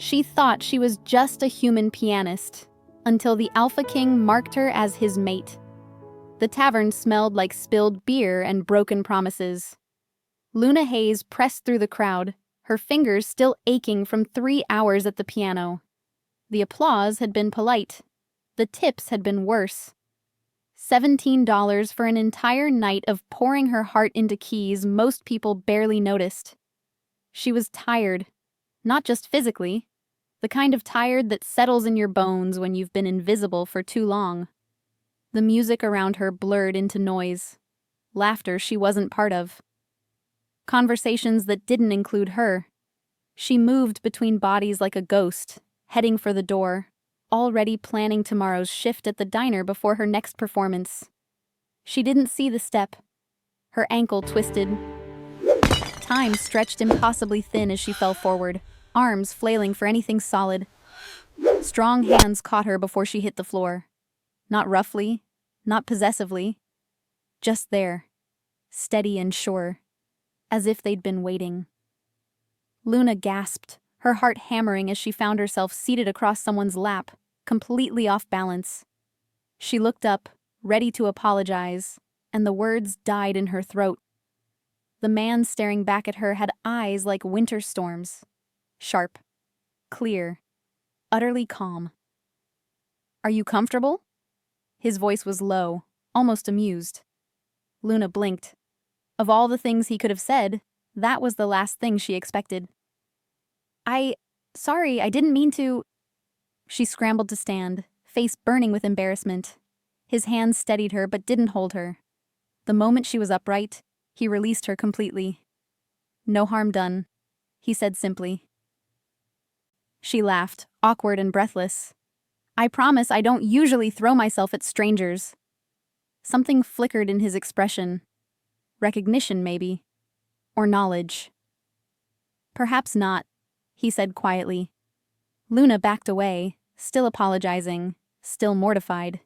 She thought she was just a human pianist, until the Alpha King marked her as his mate. The tavern smelled like spilled beer and broken promises. Luna Hayes pressed through the crowd, her fingers still aching from 3 hours at the piano. The applause had been polite. The tips had been worse. $17 for an entire night of pouring her heart into keys most people barely noticed. She was tired, not just physically, the kind of tired that settles in your bones when you've been invisible for too long. The music around her blurred into noise. Laughter she wasn't part of. Conversations that didn't include her. She moved between bodies like a ghost, heading for the door, already planning tomorrow's shift at the diner before her next performance. She didn't see the step. Her ankle twisted. Time stretched impossibly thin as she fell forward, arms flailing for anything solid. Strong hands caught her before she hit the floor. Not roughly, not possessively. Just there, steady and sure, as if they'd been waiting. Luna gasped, her heart hammering as she found herself seated across someone's lap, completely off balance. She looked up, ready to apologize, and the words died in her throat. The man staring back at her had eyes like winter storms. Sharp, clear, utterly calm. "Are you comfortable?" His voice was low, almost amused. Luna blinked. Of all the things he could have said, that was the last thing she expected. Sorry, I didn't mean to." She scrambled to stand, face burning with embarrassment. His hands steadied her but didn't hold her. The moment she was upright, he released her completely. "No harm done," he said simply. She laughed, awkward and breathless. "I promise I don't usually throw myself at strangers." Something flickered in his expression. Recognition, maybe. Or knowledge. "Perhaps not," he said quietly. Luna backed away, still apologizing, still mortified.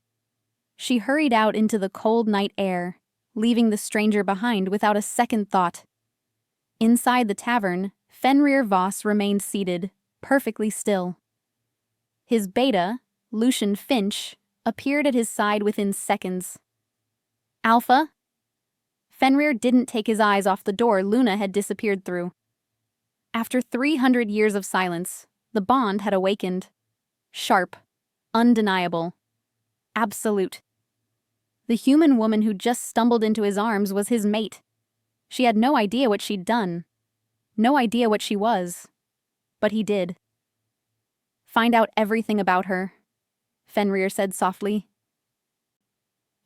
She hurried out into the cold night air, leaving the stranger behind without a second thought. Inside the tavern, Fenrir Voss remained seated, perfectly still. His beta, Lucian Finch, appeared at his side within seconds. "Alpha?" Fenrir didn't take his eyes off the door Luna had disappeared through. After 300 years of silence, the bond had awakened. Sharp, undeniable, absolute. The human woman who just stumbled into his arms was his mate. She had no idea what she'd done, no idea what she was, but he did. "Find out everything about her," Fenrir said softly.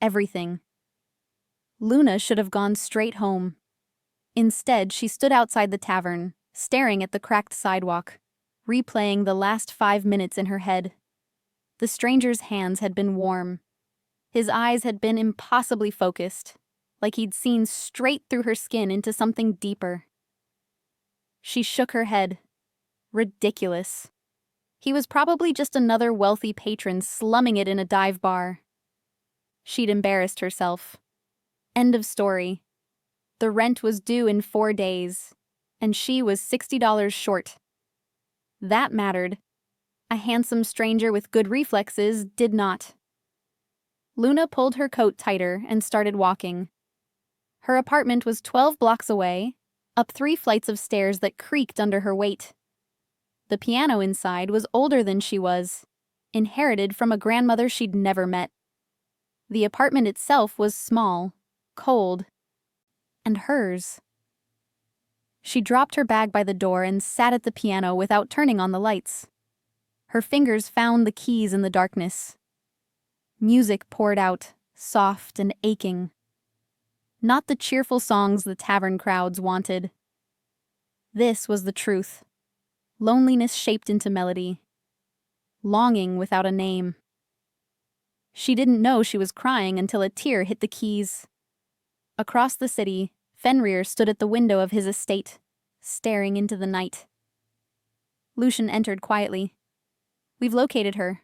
Everything. Luna should have gone straight home. Instead, she stood outside the tavern, staring at the cracked sidewalk, replaying the last 5 minutes in her head. The stranger's hands had been warm. His eyes had been impossibly focused, like he'd seen straight through her skin into something deeper. She shook her head. Ridiculous. He was probably just another wealthy patron slumming it in a dive bar. She'd embarrassed herself. End of story. The rent was due in 4 days, and she was $60 short. That mattered. A handsome stranger with good reflexes did not. Luna pulled her coat tighter and started walking. Her apartment was 12 blocks away, up 3 flights of stairs that creaked under her weight. The piano inside was older than she was, inherited from a grandmother she'd never met. The apartment itself was small, cold, and hers. She dropped her bag by the door and sat at the piano without turning on the lights. Her fingers found the keys in the darkness. Music poured out, soft and aching. Not the cheerful songs the tavern crowds wanted. This was the truth. Loneliness shaped into melody. Longing without a name. She didn't know she was crying until a tear hit the keys. Across the city, Fenrir stood at the window of his estate, staring into the night. Lucian entered quietly. "We've located her.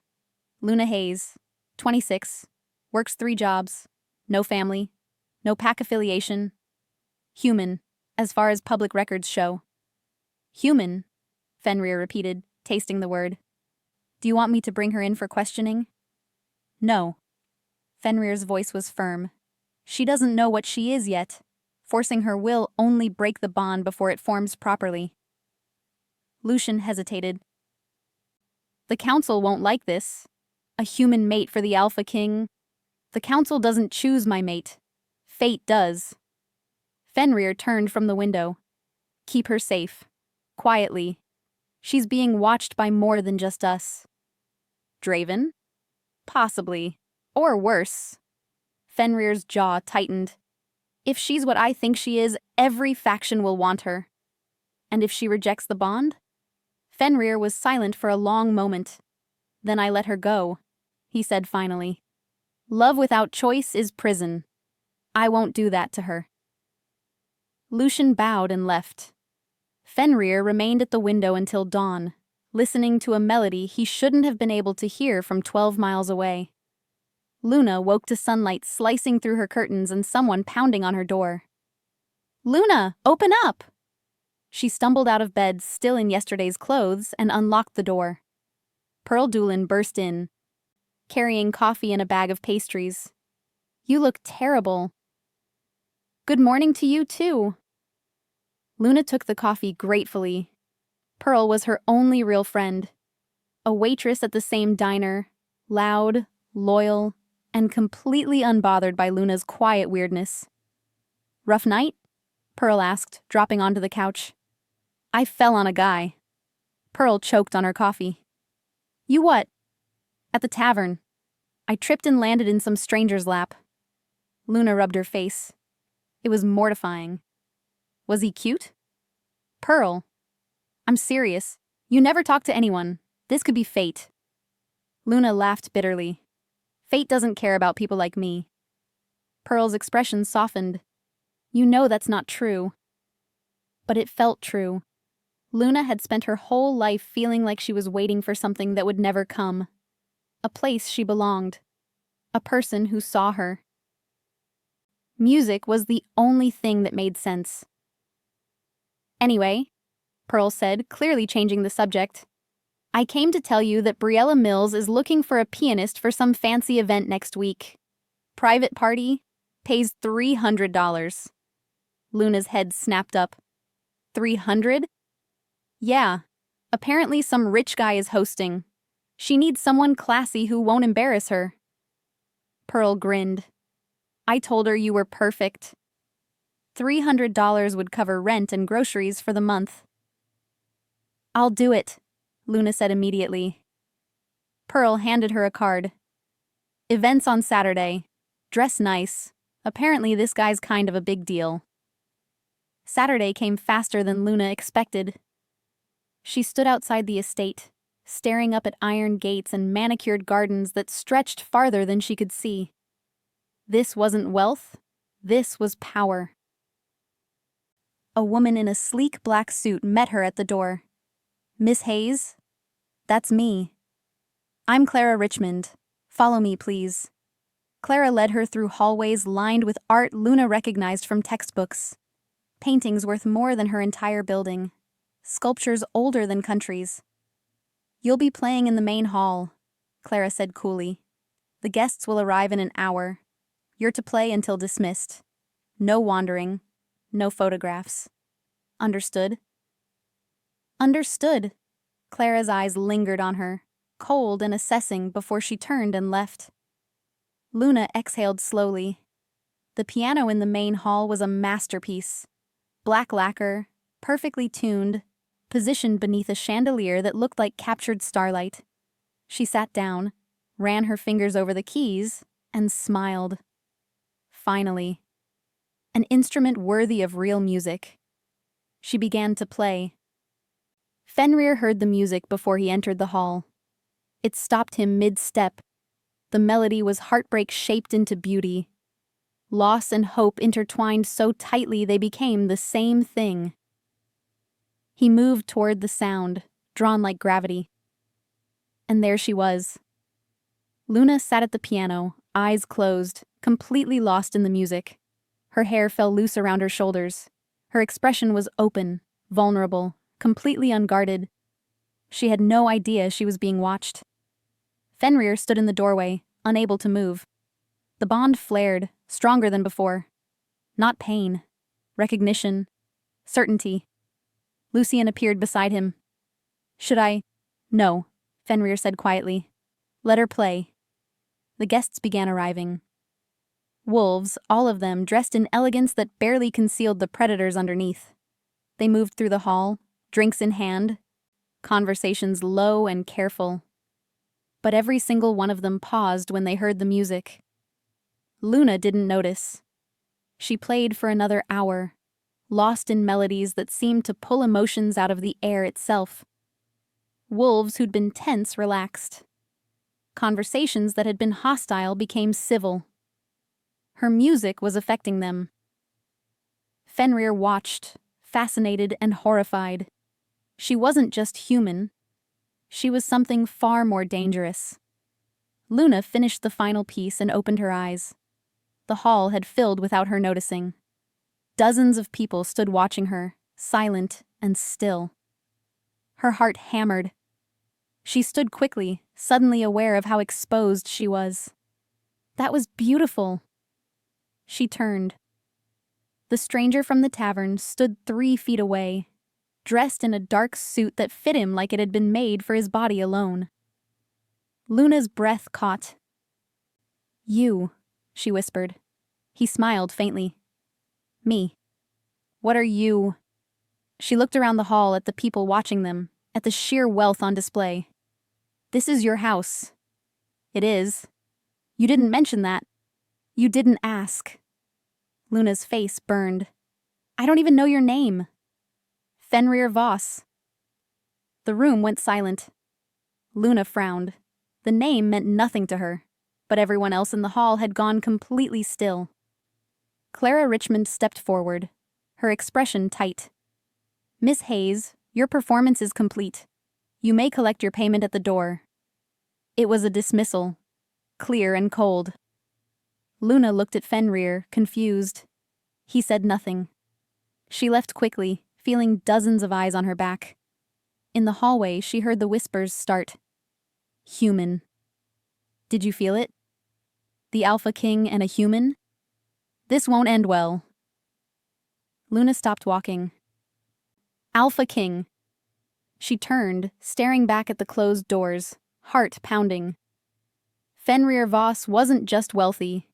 Luna Hayes, 26, works 3 jobs, no family, no pack affiliation. Human, as far as public records show." "Human," Fenrir repeated, tasting the word. Do you want me to bring her in for questioning? No. Fenrir's voice was firm. She doesn't know what she is yet. Forcing her will only break the bond before it forms properly. Lucian hesitated. The council won't like this. A human mate for the Alpha King. The council doesn't choose my mate. Fate does. Fenrir turned from the window. Keep her safe. Quietly. She's being watched by more than just us. Draven? Possibly. Or worse. Fenrir's jaw tightened. If she's what I think she is, every faction will want her. And if she rejects the bond? Fenrir was silent for a long moment. Then I let her go, he said finally. Love without choice is prison. I won't do that to her. Lucian bowed and left. Fenrir remained at the window until dawn, listening to a melody he shouldn't have been able to hear from 12 miles away. Luna woke to sunlight slicing through her curtains and someone pounding on her door. Luna, open up! She stumbled out of bed, still in yesterday's clothes, and unlocked the door. Pearl Doolin burst in, carrying coffee and a bag of pastries. You look terrible. Good morning to you, too. Luna took the coffee gratefully. Pearl was her only real friend. A waitress at the same diner, loud, loyal, and completely unbothered by Luna's quiet weirdness. Rough night? Pearl asked, dropping onto the couch. I fell on a guy. Pearl choked on her coffee. You what? At the tavern. I tripped and landed in some stranger's lap. Luna rubbed her face. It was mortifying. Was he cute? Pearl. I'm serious. You never talk to anyone. This could be fate. Luna laughed bitterly. Fate doesn't care about people like me. Pearl's expression softened. You know that's not true. But it felt true. Luna had spent her whole life feeling like she was waiting for something that would never come. A place she belonged. A person who saw her. Music was the only thing that made sense. Anyway, Pearl said, clearly changing the subject, I came to tell you that Briella Mills is looking for a pianist for some fancy event next week. Private party, pays $300. Luna's head snapped up. 300? Yeah, apparently some rich guy is hosting. She needs someone classy who won't embarrass her. Pearl grinned. I told her you were perfect. $300 would cover rent and groceries for the month. I'll do it, Luna said immediately. Pearl handed her a card. Events on Saturday. Dress nice. Apparently this guy's kind of a big deal. Saturday came faster than Luna expected. She stood outside the estate, staring up at iron gates and manicured gardens that stretched farther than she could see. This wasn't wealth. This was power. A woman in a sleek black suit met her at the door. Miss Hayes? That's me. I'm Clara Richmond. Follow me, please. Clara led her through hallways lined with art Luna recognized from textbooks. Paintings worth more than her entire building. Sculptures older than countries. You'll be playing in the main hall, Clara said coolly. The guests will arrive in an hour. You're to play until dismissed. No wandering. No photographs. Understood? Understood. Clara's eyes lingered on her, cold and assessing before she turned and left. Luna exhaled slowly. The piano in the main hall was a masterpiece. Black lacquer, perfectly tuned, positioned beneath a chandelier that looked like captured starlight. She sat down, ran her fingers over the keys, and smiled. Finally. An instrument worthy of real music. She began to play. Fenrir heard the music before he entered the hall. It stopped him mid-step. The melody was heartbreak shaped into beauty. Loss and hope intertwined so tightly they became the same thing. He moved toward the sound, drawn like gravity. And there she was. Luna sat at the piano, eyes closed, completely lost in the music. Her hair fell loose around her shoulders. Her expression was open, vulnerable, completely unguarded. She had no idea she was being watched. Fenrir stood in the doorway, unable to move. The bond flared, stronger than before. Not pain. Recognition. Certainty. Lucian appeared beside him. Should I? No, Fenrir said quietly. Let her play. The guests began arriving. Wolves, all of them dressed in elegance that barely concealed the predators underneath. They moved through the hall, drinks in hand, conversations low and careful. But every single one of them paused when they heard the music. Luna didn't notice. She played for another hour, lost in melodies that seemed to pull emotions out of the air itself. Wolves who'd been tense relaxed. Conversations that had been hostile became civil. Her music was affecting them. Fenrir watched, fascinated and horrified. She wasn't just human. She was something far more dangerous. Luna finished the final piece and opened her eyes. The hall had filled without her noticing. Dozens of people stood watching her, silent and still. Her heart hammered. She stood quickly, suddenly aware of how exposed she was. That was beautiful. She turned. The stranger from the tavern stood 3 feet away, dressed in a dark suit that fit him like it had been made for his body alone. Luna's breath caught. You, she whispered. He smiled faintly. Me. What are you? She looked around the hall at the people watching them, at the sheer wealth on display. This is your house. It is. You didn't mention that. You didn't ask. Luna's face burned. I don't even know your name. Fenrir Voss. The room went silent. Luna frowned. The name meant nothing to her, but everyone else in the hall had gone completely still. Clara Richmond stepped forward, her expression tight. Miss Hayes, your performance is complete. You may collect your payment at the door. It was a dismissal, clear and cold. Luna looked at Fenrir, confused. He said nothing. She left quickly, feeling dozens of eyes on her back. In the hallway, she heard the whispers start. Human. Did you feel it? The Alpha King and a human? This won't end well. Luna stopped walking. Alpha King. She turned, staring back at the closed doors, heart pounding. Fenrir Voss wasn't just wealthy.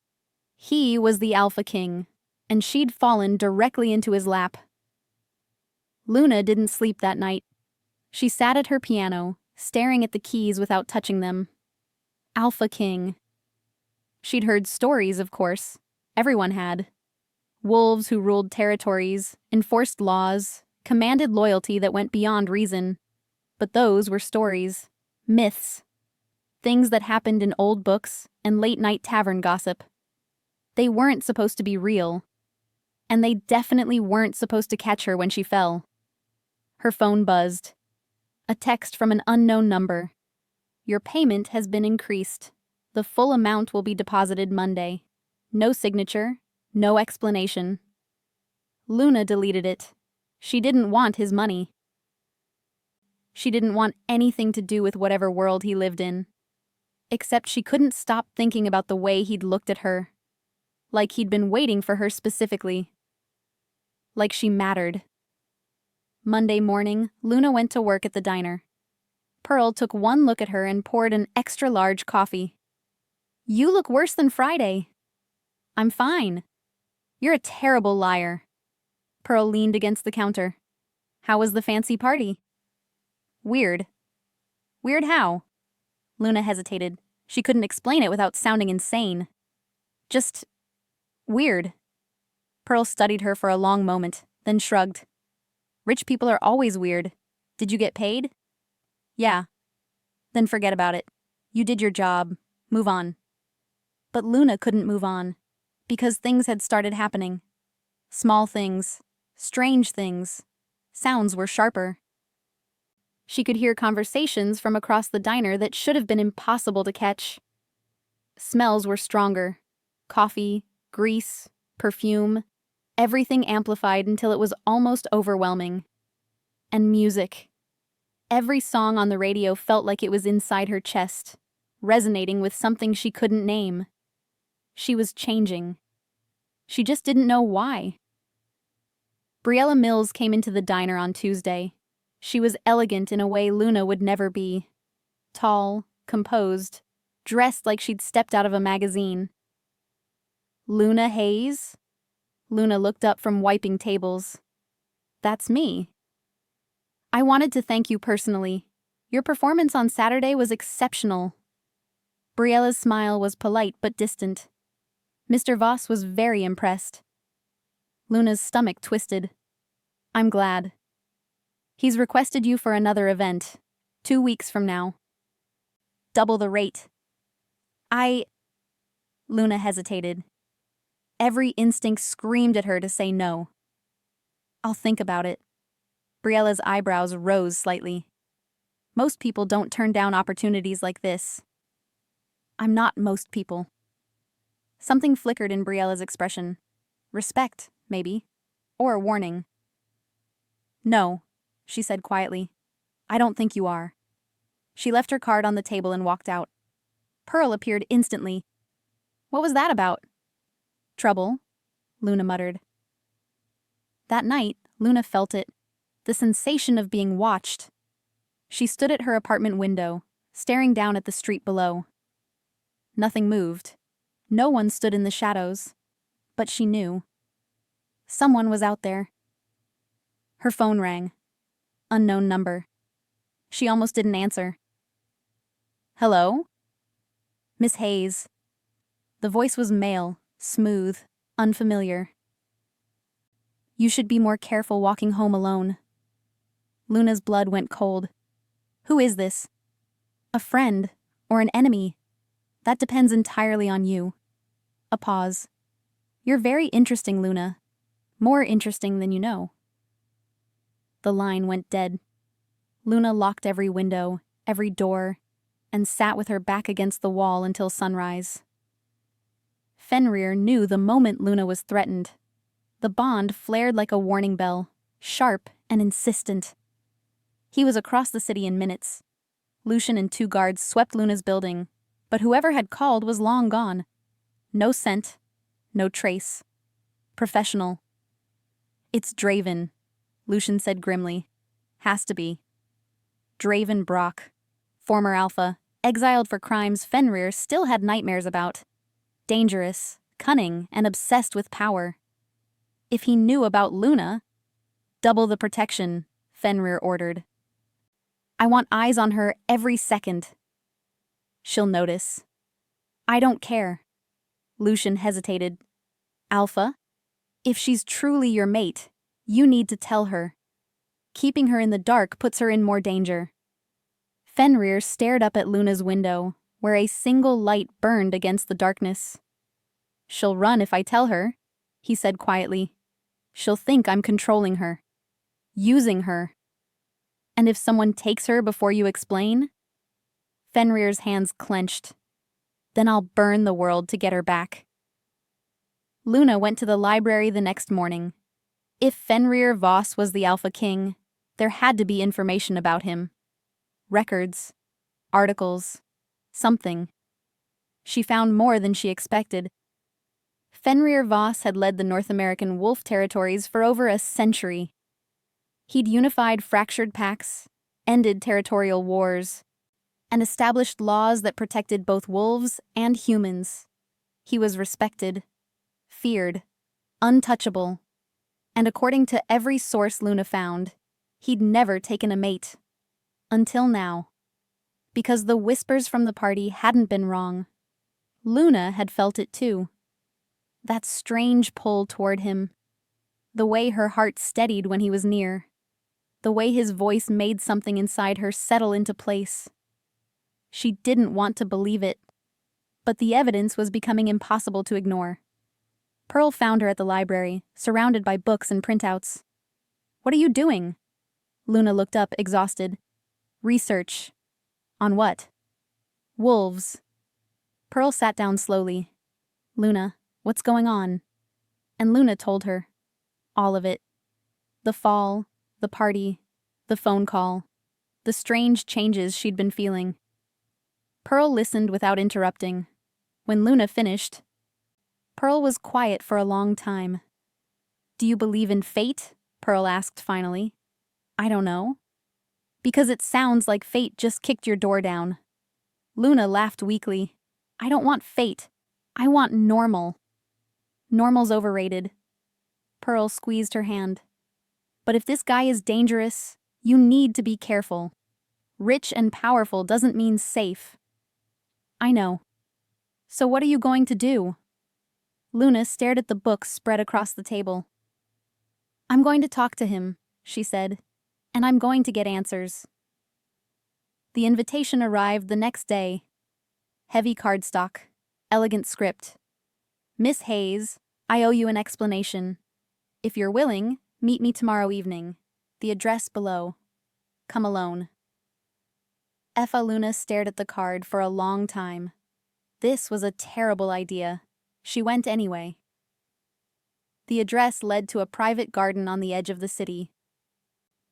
He was the Alpha King, and she'd fallen directly into his lap. Luna didn't sleep that night. She sat at her piano, staring at the keys without touching them. Alpha King. She'd heard stories, of course. Everyone had. Wolves who ruled territories, enforced laws, commanded loyalty that went beyond reason. But those were stories, myths, things that happened in old books and late-night tavern gossip. They weren't supposed to be real, and they definitely weren't supposed to catch her when she fell. Her phone buzzed. A text from an unknown number. Your payment has been increased. The full amount will be deposited Monday. No signature, no explanation. Luna deleted it. She didn't want his money. She didn't want anything to do with whatever world he lived in. Except she couldn't stop thinking about the way he'd looked at her. Like he'd been waiting for her specifically. Like she mattered. Monday morning, Luna went to work at the diner. Pearl took one look at her and poured an extra-large coffee. You look worse than Friday. I'm fine. You're a terrible liar. Pearl leaned against the counter. How was the fancy party? Weird. Weird how? Luna hesitated. She couldn't explain it without sounding insane. Just weird. Pearl studied her for a long moment, then shrugged. Rich people are always weird. Did you get paid? Yeah. Then forget about it. You did your job. Move on. But Luna couldn't move on, because things had started happening. Small things. Strange things. Sounds were sharper. She could hear conversations from across the diner that should have been impossible to catch. Smells were stronger. Coffee, grease, perfume, everything amplified until it was almost overwhelming. And music. Every song on the radio felt like it was inside her chest, resonating with something she couldn't name. She was changing. She just didn't know why. Briella Mills came into the diner on Tuesday. She was elegant in a way Luna would never be. Tall, composed, dressed like she'd stepped out of a magazine. "Luna Hayes?" Luna looked up from wiping tables. "That's me." "I wanted to thank you personally. Your performance on Saturday was exceptional." Briella's smile was polite but distant. Mr. Voss was very impressed. Luna's stomach twisted. "I'm glad. He's requested you for another event, 2 weeks from now. Double the rate." Luna hesitated. Every instinct screamed at her to say no. "I'll think about it." Briella's eyebrows rose slightly. "Most people don't turn down opportunities like this." "I'm not most people." Something flickered in Briella's expression. Respect, maybe. Or warning. "No," she said quietly. "I don't think you are." She left her card on the table and walked out. Pearl appeared instantly. "What was that about?" "Trouble," Luna muttered. That night, Luna felt it. The sensation of being watched. She stood at her apartment window, staring down at the street below. Nothing moved. No one stood in the shadows. But she knew. Someone was out there. Her phone rang. Unknown number. She almost didn't answer. "Hello?" "Miss Hayes." The voice was male, smooth, unfamiliar. "You should be more careful walking home alone." Luna's blood went cold. "Who is this?" "A friend, or an enemy. That depends entirely on you." A pause. "You're very interesting, Luna. More interesting than you know." The line went dead. Luna locked every window, every door, and sat with her back against the wall until sunrise. Fenrir knew the moment Luna was threatened. The bond flared like a warning bell, sharp and insistent. He was across the city in minutes. Lucian and 2 guards swept Luna's building, but whoever had called was long gone. No scent, no trace. Professional. "It's Draven," Lucian said grimly. "Has to be." Draven Brock, former Alpha, exiled for crimes Fenrir still had nightmares about. Dangerous, cunning, and obsessed with power. If he knew about Luna, double the protection, Fenrir ordered. "I want eyes on her every second." "She'll notice." "I don't care." Lucian hesitated. "Alpha, if she's truly your mate, you need to tell her. Keeping her in the dark puts her in more danger." Fenrir stared up at Luna's window, where a single light burned against the darkness. "She'll run if I tell her," he said quietly. "She'll think I'm controlling her. Using her. And if someone takes her before you explain?" Fenrir's hands clenched. "Then I'll burn the world to get her back." Luna went to the library the next morning. If Fenrir Voss was the Alpha King, there had to be information about him. Records. Articles. Something. She found more than she expected. Fenrir Voss had led the North American wolf territories for over a century. He'd unified fractured packs, ended territorial wars, and established laws that protected both wolves and humans. He was respected, feared, untouchable, and according to every source Luna found, he'd never taken a mate. Until now. Because the whispers from the party hadn't been wrong. Luna had felt it too. That strange pull toward him. The way her heart steadied when he was near. The way his voice made something inside her settle into place. She didn't want to believe it, but the evidence was becoming impossible to ignore. Pearl found her at the library, surrounded by books and printouts. "What are you doing?" Luna looked up, exhausted. "Research." "On what?" "Wolves." Pearl sat down slowly. "Luna, what's going on?" And Luna told her. All of it. The fall, the party, the phone call, the the strange changes she'd been feeling. Pearl listened without interrupting. When Luna finished, Pearl was quiet for a long time. "Do you believe in fate?" Pearl asked finally. "I don't know." "Because it sounds like fate just kicked your door down." Luna laughed weakly. "I don't want fate. I want normal." "Normal's overrated." Pearl squeezed her hand. "But if this guy is dangerous, you need to be careful. Rich and powerful doesn't mean safe." "I know. So what are you going to do?" Luna stared at the books spread across the table. "I'm going to talk to him," she said, "and I'm going to get answers." The invitation arrived the next day. Heavy cardstock, elegant script. "Miss Hayes, I owe you an explanation. If you're willing, meet me tomorrow evening. The address below. Come alone." Luna stared at the card for a long time. This was a terrible idea. She went anyway. The address led to a private garden on the edge of the city.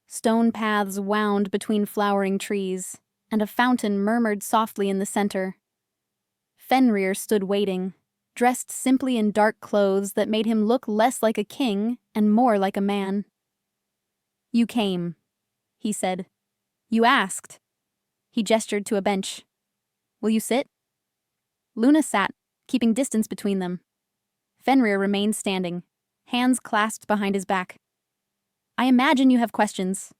Stone paths wound between flowering trees, and a fountain murmured softly in the center. Fenrir stood waiting, dressed simply in dark clothes that made him look less like a king and more like a man. "You came," he said. "You asked." He gestured to a bench. "Will you sit?" Luna sat, keeping distance between them. Fenrir remained standing, hands clasped behind his back. "I imagine you have questions."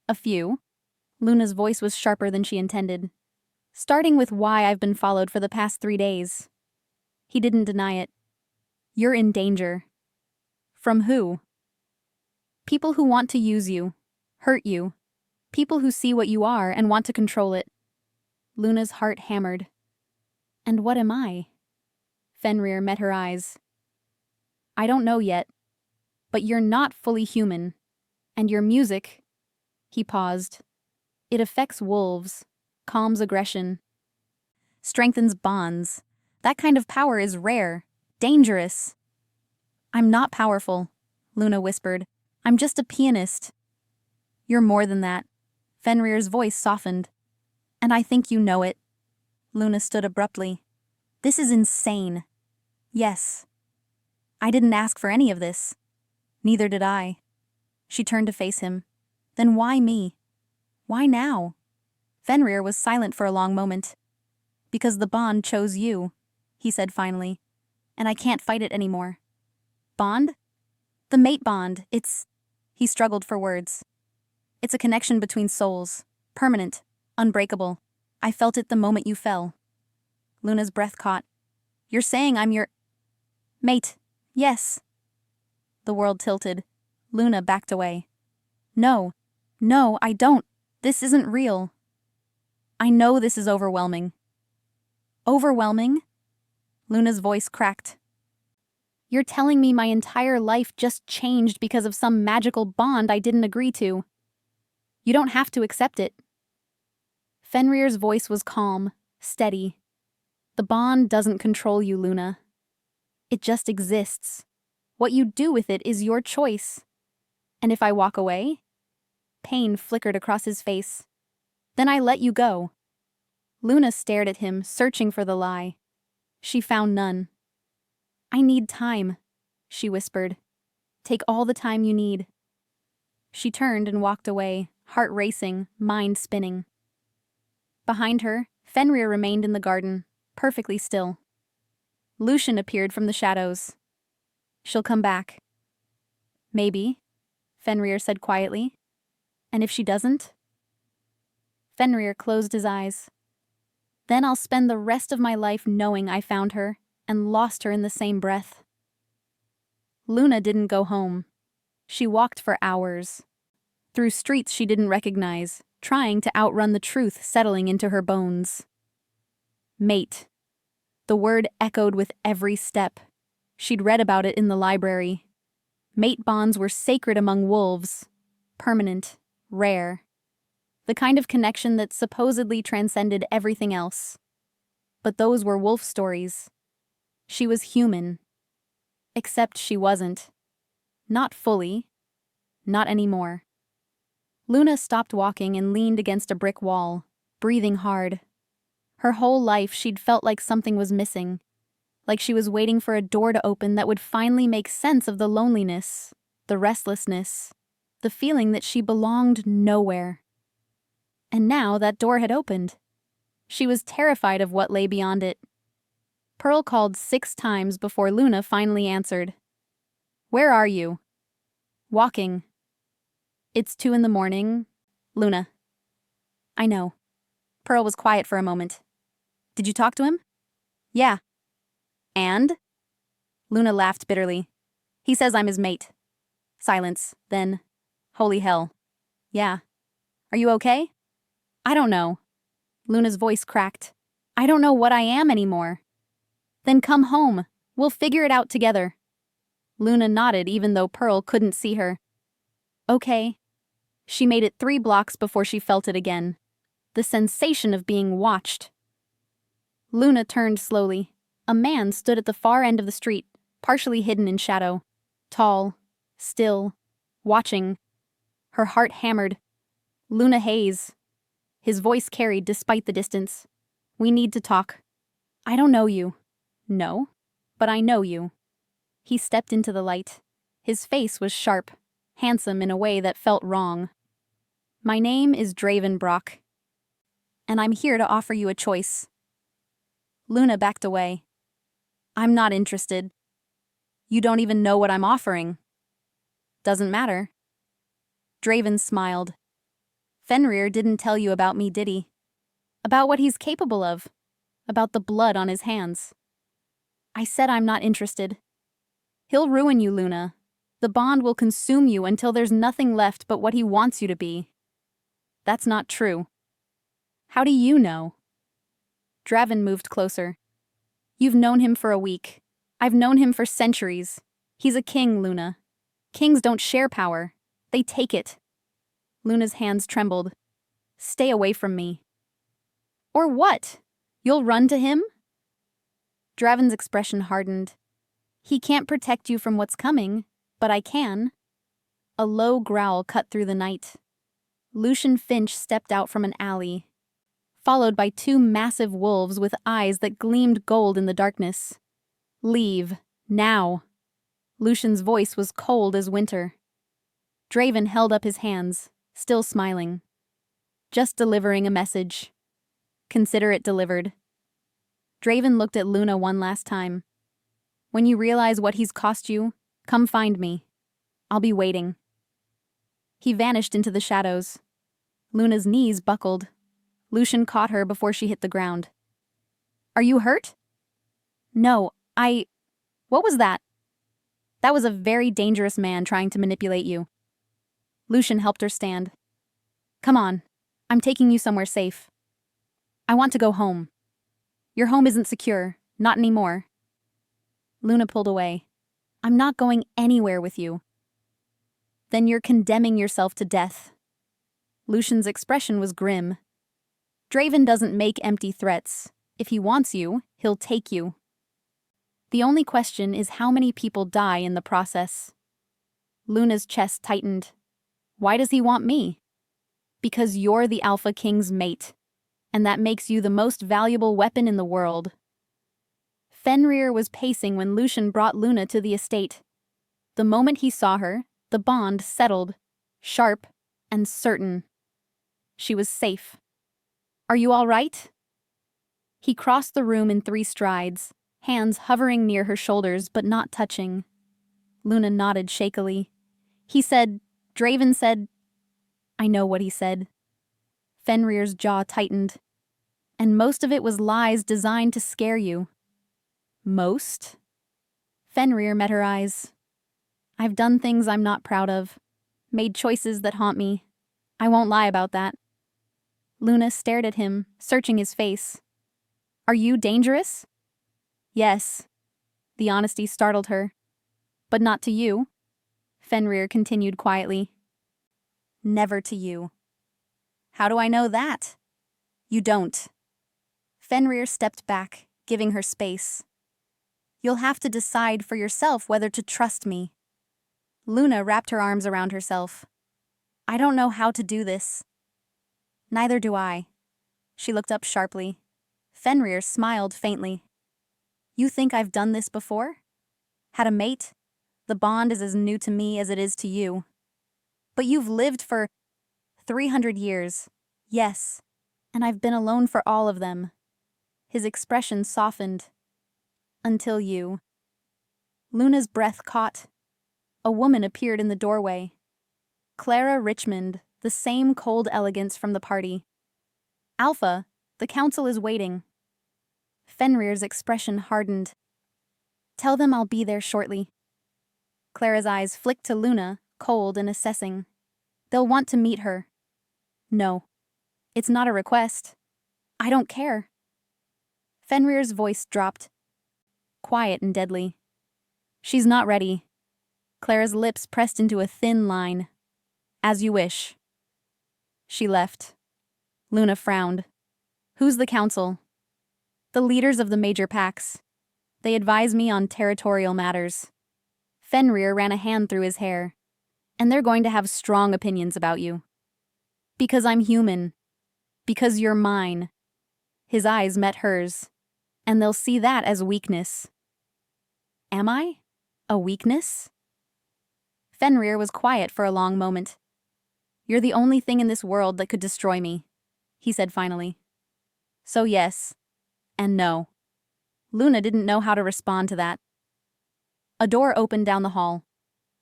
"A few." Luna's voice was sharper than she intended. "Starting with why I've been followed for the past 3 days." He didn't deny it. "You're in danger." "From who?" "People who want to use you, hurt you. People who see what you are and want to control it." Luna's heart hammered. "And what am I?" Fenrir met her eyes. "I don't know yet. But you're not fully human. And your music..." He paused. "It affects wolves, calms aggression, strengthens bonds. That kind of power is rare, dangerous." "I'm not powerful," Luna whispered. "I'm just a pianist." "You're more than that." Fenrir's voice softened. "And I think you know it." Luna stood abruptly. "This is insane." "Yes. I didn't ask for any of this." "Neither did I." She turned to face him. "Then why me? Why now?" Fenrir was silent for a long moment. "Because the bond chose you," he said finally. "And I can't fight it anymore." "Bond?" "The mate bond. It's..." He struggled for words. "It's a connection between souls. Permanent. Unbreakable. I felt it the moment you fell." Luna's breath caught. "You're saying I'm your..." "Mate. Yes." The world tilted. Luna backed away. No, I don't. This isn't real." "I know this is overwhelming." "Overwhelming?" Luna's voice cracked. "You're telling me my entire life just changed because of some magical bond I didn't agree to. You don't have to accept it." Fenrir's voice was calm, steady. "The bond doesn't control you, Luna. It just exists. What you do with it is your choice. And if I walk away?" Pain flickered across his face. "Then I let you go." Luna stared at him, searching for the lie. She found none. "I need time," she whispered. "Take all the time you need." She turned and walked away, heart racing, mind spinning. Behind her, Fenrir remained in the garden, perfectly still. Lucian appeared from the shadows. "She'll come back." "Maybe," Fenrir said quietly. "And if she doesn't?" Fenrir closed his eyes. "Then I'll spend the rest of my life knowing I found her and lost her in the same breath." Luna didn't go home. She walked for hours, through streets she didn't recognize, trying to outrun the truth settling into her bones. Mate. The word echoed with every step. She'd read about it in the library. Mate bonds were sacred among wolves, permanent, rare. The kind of connection that supposedly transcended everything else. But those were wolf stories. She was human. Except she wasn't. Not fully. Not anymore. Luna stopped walking and leaned against a brick wall, breathing hard. Her whole life she'd felt like something was missing, like she was waiting for a door to open that would finally make sense of the loneliness, the restlessness, the feeling that she belonged nowhere. And now that door had opened. She was terrified of what lay beyond it. Pearl called 6 times before Luna finally answered. "Where are you?" "Walking." "It's 2 in the morning, Luna." "I know." Pearl was quiet for a moment. "Did you talk to him?" "Yeah." "And?" Luna laughed bitterly. "He says I'm his mate." Silence. Then, "Holy hell." "Yeah." "Are you okay?" "I don't know." Luna's voice cracked. "I don't know what I am anymore." "Then come home. We'll figure it out together." Luna nodded even though Pearl couldn't see her. "Okay." She made it 3 blocks before she felt it again. The sensation of being watched. Luna turned slowly. A man stood at the far end of the street, partially hidden in shadow. Tall, still, watching. Her heart hammered. "Luna Hayes." His voice carried despite the distance. "We need to talk." "I don't know you." "No, but I know you." He stepped into the light. His face was sharp, handsome in a way that felt wrong. "My name is Draven Brock, and I'm here to offer you a choice." Luna backed away. "I'm not interested." "You don't even know what I'm offering." "Doesn't matter." Draven smiled. "Fenrir didn't tell you about me, did he? About what he's capable of? About the blood on his hands?" "I said I'm not interested." "He'll ruin you, Luna. The bond will consume you until there's nothing left but what he wants you to be." "That's not true." "How do you know?" Draven moved closer. "You've known him for a week. I've known him for centuries. He's a king, Luna. Kings don't share power. They take it." Luna's hands trembled. "Stay away from me." "Or what? You'll run to him?" Draven's expression hardened. "He can't protect you from what's coming, but I can." A low growl cut through the night. Lucian Finch stepped out from an alley, followed by 2 massive wolves with eyes that gleamed gold in the darkness. "Leave, now." Lucian's voice was cold as winter. Draven held up his hands, still smiling. "Just delivering a message. Consider it delivered." Draven looked at Luna one last time. "When you realize what he's cost you, come find me. I'll be waiting." He vanished into the shadows. Luna's knees buckled. Lucian caught her before she hit the ground. "Are you hurt?" "No, What was that?" "That was a very dangerous man trying to manipulate you." Lucian helped her stand. "Come on. I'm taking you somewhere safe." "I want to go home." "Your home isn't secure. Not anymore." Luna pulled away. "I'm not going anywhere with you." "Then you're condemning yourself to death." Lucian's expression was grim. "Draven doesn't make empty threats. If he wants you, he'll take you. The only question is how many people die in the process." Luna's chest tightened. "Why does he want me?" "Because you're the Alpha King's mate, and that makes you the most valuable weapon in the world." Fenrir was pacing when Lucian brought Luna to the estate. The moment he saw her, the bond settled, sharp and certain. She was safe. "Are you all right?" He crossed the room in 3 strides, hands hovering near her shoulders but not touching. Luna nodded shakily. Draven said, "I know what he said." Fenrir's jaw tightened. "And most of it was lies designed to scare you." "Most?" Fenrir met her eyes. "I've done things I'm not proud of. Made choices that haunt me. I won't lie about that." Luna stared at him, searching his face. "Are you dangerous?" "Yes." The honesty startled her. "But not to you." Fenrir continued quietly. "Never to you." "How do I know that?" "You don't." Fenrir stepped back, giving her space. "You'll have to decide for yourself whether to trust me." Luna wrapped her arms around herself. I don't know how to do this. Neither do I. She looked up sharply. Fenrir smiled faintly. You think I've done this before? Had a mate? The bond is as new to me as it is to you. But you've lived for 300 years. Yes. And I've been alone for all of them. His expression softened. Until you. Luna's breath caught. A woman appeared in the doorway. Clara Richmond, the same cold elegance from the party. Alpha, the council is waiting. Fenrir's expression hardened. Tell them I'll be there shortly. Clara's eyes flicked to Luna, cold and assessing. They'll want to meet her. No. It's not a request. I don't care. Fenrir's voice dropped. Quiet and deadly. She's not ready. Clara's lips pressed into a thin line. As you wish. She left. Luna frowned. Who's the council? The leaders of the major packs. They advise me on territorial matters. Fenrir ran a hand through his hair. And they're going to have strong opinions about you. Because I'm human. Because you're mine. His eyes met hers. And they'll see that as weakness. Am I? A weakness? Fenrir was quiet for a long moment. You're the only thing in this world that could destroy me, he said finally. So yes. And no. Luna didn't know how to respond to that. A door opened down the hall.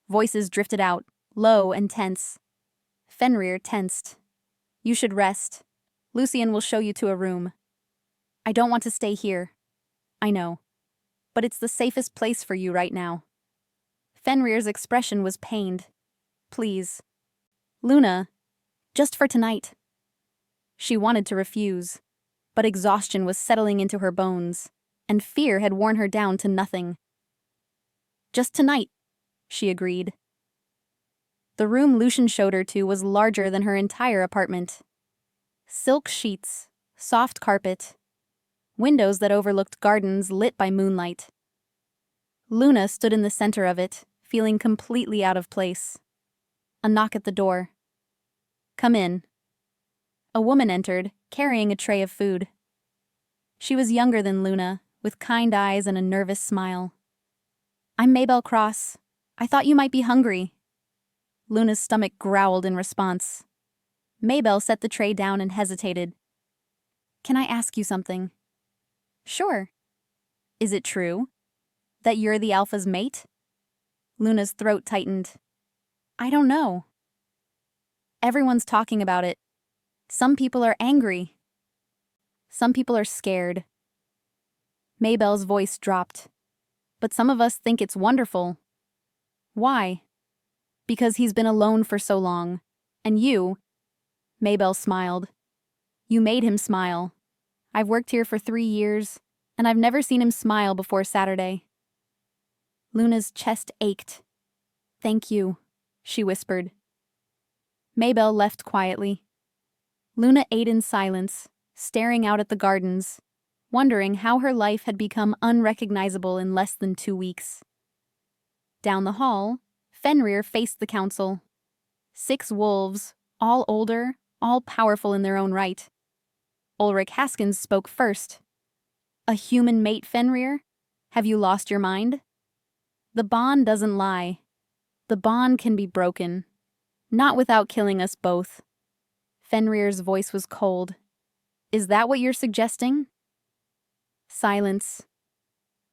Voices drifted out, low and tense. Fenrir tensed. You should rest. Lucian will show you to a room. I don't want to stay here. I know. But it's the safest place for you right now. Fenrir's expression was pained. Please. Luna, just for tonight. She wanted to refuse, but exhaustion was settling into her bones, and fear had worn her down to nothing. Just tonight, she agreed. The room Lucian showed her to was larger than her entire apartment. Silk sheets, soft carpet, windows that overlooked gardens lit by moonlight. Luna stood in the center of it, feeling completely out of place. A knock at the door. Come in. A woman entered, carrying a tray of food. She was younger than Luna, with kind eyes and a nervous smile. I'm Mabel Cross. I thought you might be hungry. Luna's stomach growled in response. Mabel set the tray down and hesitated. Can I ask you something? Sure. Is it true? That you're the Alpha's mate? Luna's throat tightened. I don't know. Everyone's talking about it. Some people are angry. Some people are scared. Mabel's voice dropped. But some of us think it's wonderful. Why? Because he's been alone for so long. And you... Mabel smiled. You made him smile. I've worked here for 3 years, and I've never seen him smile before Saturday. Luna's chest ached. Thank you, she whispered. Mabel left quietly. Luna ate in silence, staring out at the gardens, wondering how her life had become unrecognizable in less than 2 weeks. Down the hall, Fenrir faced the council. 6 wolves, all older, all powerful in their own right. Ulrich Haskins spoke first. A human mate, Fenrir? Have you lost your mind? The bond doesn't lie. The bond can be broken. Not without killing us both. Fenrir's voice was cold. Is that what you're suggesting? Silence.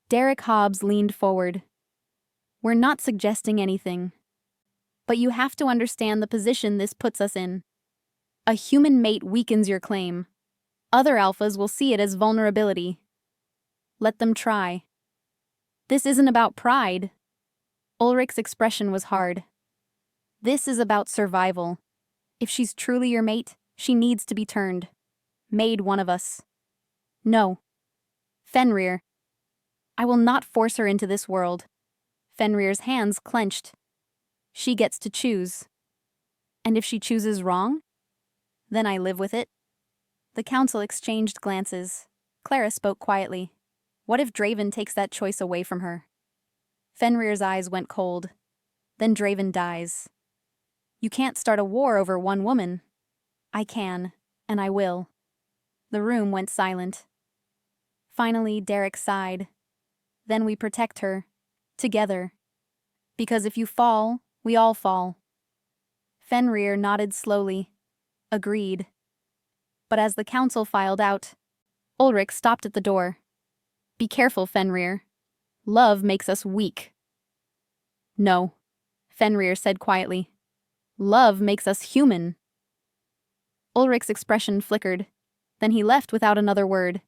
Derek Hobbs leaned forward. We're not suggesting anything. But you have to understand the position this puts us in. A human mate weakens your claim. Other alphas will see it as vulnerability. Let them try. This isn't about pride. Ulrich's expression was hard. This is about survival. If she's truly your mate, she needs to be turned. Made one of us. No. Fenrir. I will not force her into this world. Fenrir's hands clenched. She gets to choose. And if she chooses wrong, then I live with it. The council exchanged glances. Clara spoke quietly. What if Draven takes that choice away from her? Fenrir's eyes went cold. Then Draven dies. You can't start a war over one woman. I can, and I will. The room went silent. Finally, Derek sighed. Then we protect her. Together. Because if you fall, we all fall. Fenrir nodded slowly. Agreed. But as the council filed out, Ulrich stopped at the door. Be careful, Fenrir. Love makes us weak. No, Fenrir said quietly. Love makes us human. Ulrich's expression flickered. Then he left without another word.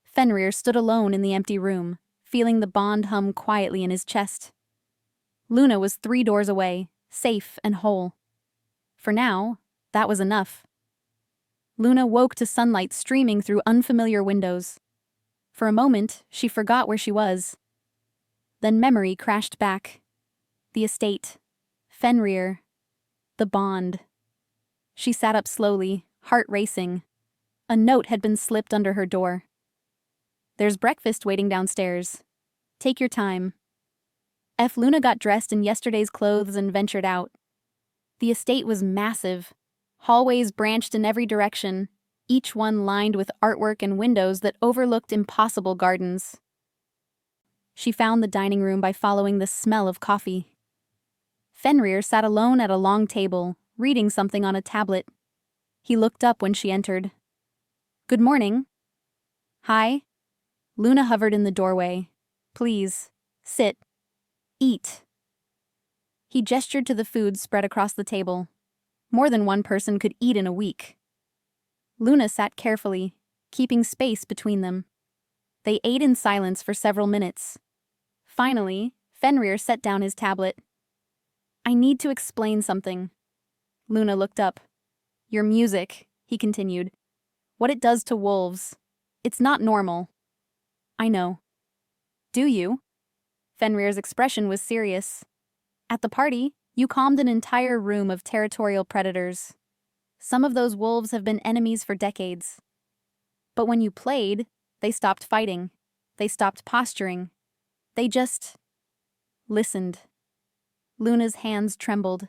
Fenrir stood alone in the empty room, feeling the bond hum quietly in his chest. Luna was 3 doors away, safe and whole. For now, that was enough. Luna woke to sunlight streaming through unfamiliar windows. For a moment, she forgot where she was. Then memory crashed back. The estate. Fenrir. The bond. She sat up slowly, heart racing. A note had been slipped under her door. There's breakfast waiting downstairs. Take your time. Luna got dressed in yesterday's clothes and ventured out. The estate was massive. Hallways branched in every direction, each one lined with artwork and windows that overlooked impossible gardens. She found the dining room by following the smell of coffee. Fenrir sat alone at a long table, reading something on a tablet. He looked up when she entered. Good morning. Hi. Luna hovered in the doorway. Please, sit. Eat. He gestured to the food spread across the table. More than one person could eat in a week. Luna sat carefully, keeping space between them. They ate in silence for several minutes. Finally, Fenrir set down his tablet. I need to explain something. Luna looked up. Your music, he continued. What it does to wolves. It's not normal. I know. Do you? Fenrir's expression was serious. At the party, you calmed an entire room of territorial predators. Some of those wolves have been enemies for decades. But when you played, they stopped fighting. They stopped posturing. They just listened. Luna's hands trembled.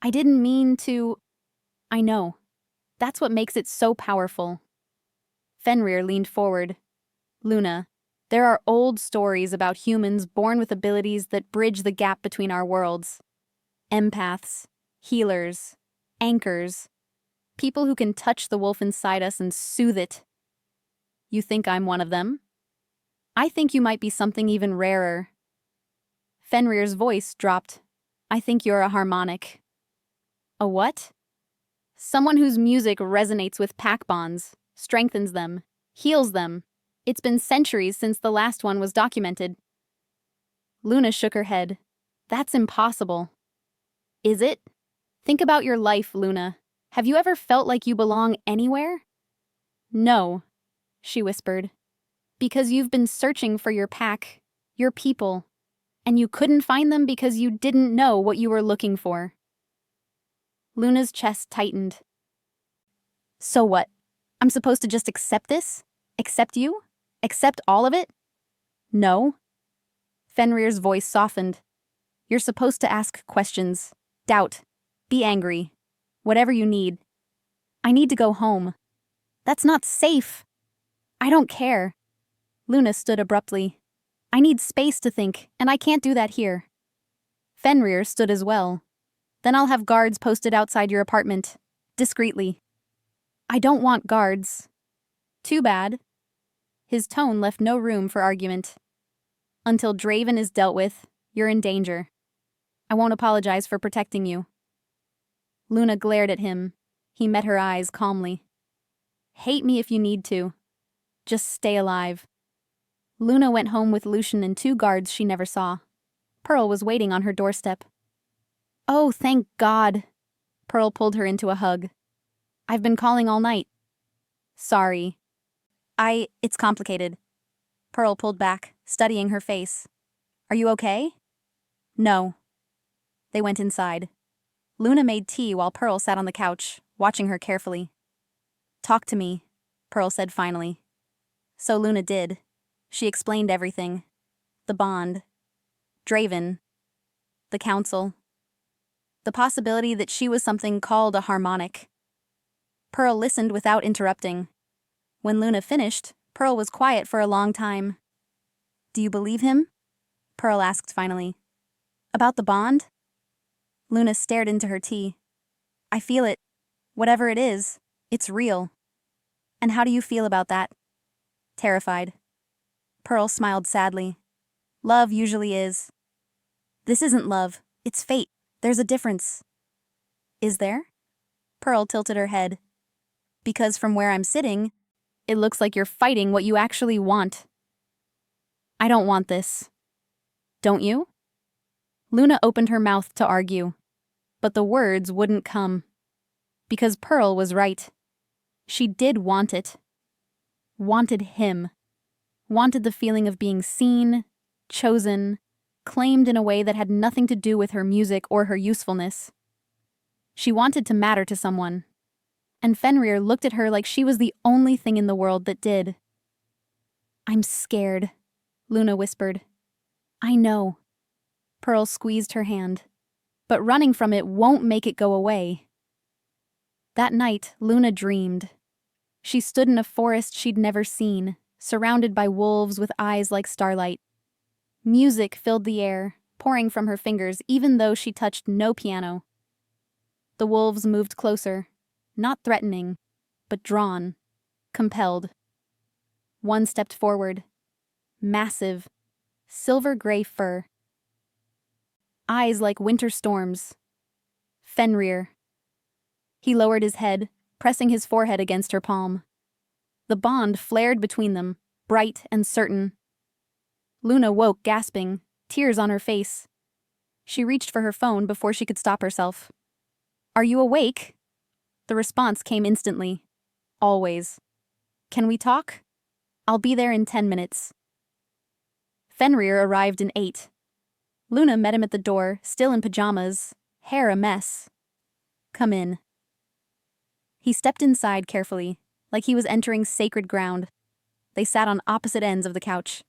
I didn't mean to. I know. That's what makes it so powerful. Fenrir leaned forward. Luna, there are old stories about humans born with abilities that bridge the gap between our worlds. Empaths, healers, anchors, people who can touch the wolf inside us and soothe it. You think I'm one of them? I think you might be something even rarer. Fenrir's voice dropped. I think you're a harmonic. A what? Someone whose music resonates with pack bonds, strengthens them, heals them. It's been centuries since the last one was documented. Luna shook her head. That's impossible. Is it? Think about your life, Luna. Have you ever felt like you belong anywhere? No, she whispered. Because you've been searching for your pack, your people, and you couldn't find them because you didn't know what you were looking for. Luna's chest tightened. So what? I'm supposed to just accept this? Accept you? Accept all of it? No. Fenrir's voice softened. You're supposed to ask questions, doubt, be angry, whatever you need. I need to go home. That's not safe. I don't care. Luna stood abruptly. I need space to think, and I can't do that here. Fenrir stood as well. Then I'll have guards posted outside your apartment, discreetly. I don't want guards. Too bad. His tone left no room for argument. Until Draven is dealt with, you're in danger. I won't apologize for protecting you. Luna glared at him. He met her eyes calmly. Hate me if you need to. Just stay alive. Luna went home with Lucian and 2 guards she never saw. Pearl was waiting on her doorstep. Oh, thank God. Pearl pulled her into a hug. I've been calling all night. Sorry. It's complicated. Pearl pulled back, studying her face. Are you okay? No. They went inside. Luna made tea while Pearl sat on the couch, watching her carefully. Talk to me, Pearl said finally. So Luna did. She explained everything. The bond. Draven. The council. the possibility that she was something called a harmonic. Pearl listened without interrupting. When Luna finished, Pearl was quiet for a long time. "Do you believe him?" Pearl asked finally. "About the bond?" Luna stared into her tea. "I feel it. Whatever it is, it's real." "And how do you feel about that?" "Terrified." Pearl smiled sadly. "Love usually is." "This isn't love. It's fate. There's a difference." "Is there?" Pearl tilted her head. "Because from where I'm sitting, it looks like you're fighting what you actually want." "I don't want this." "Don't you?" Luna opened her mouth to argue, but the words wouldn't come. Because Pearl was right. She did want it. Wanted him. Wanted the feeling of being seen, chosen, claimed in a way that had nothing to do with her music or her usefulness. She wanted to matter to someone. And Fenrir looked at her like she was the only thing in the world that did. "I'm scared," Luna whispered. "I know." Pearl squeezed her hand. "But running from it won't make it go away." That night, Luna dreamed. She stood in a forest she'd never seen, surrounded by wolves with eyes like starlight. Music filled the air, pouring from her fingers even though she touched no piano. The wolves moved closer, not threatening, but drawn, compelled. One stepped forward. Massive, silver-gray fur. Eyes like winter storms. Fenrir. He lowered his head, pressing his forehead against her palm. The bond flared between them, bright and certain. Luna woke gasping, tears on her face. She reached for her phone before she could stop herself. "Are you awake?" The response came instantly. Always. "Can we talk?" "I'll be there in 10 minutes." Fenrir arrived in 8. Luna met him at the door, still in pajamas, hair a mess. "Come in." He stepped inside carefully, like he was entering sacred ground. They sat on opposite ends of the couch.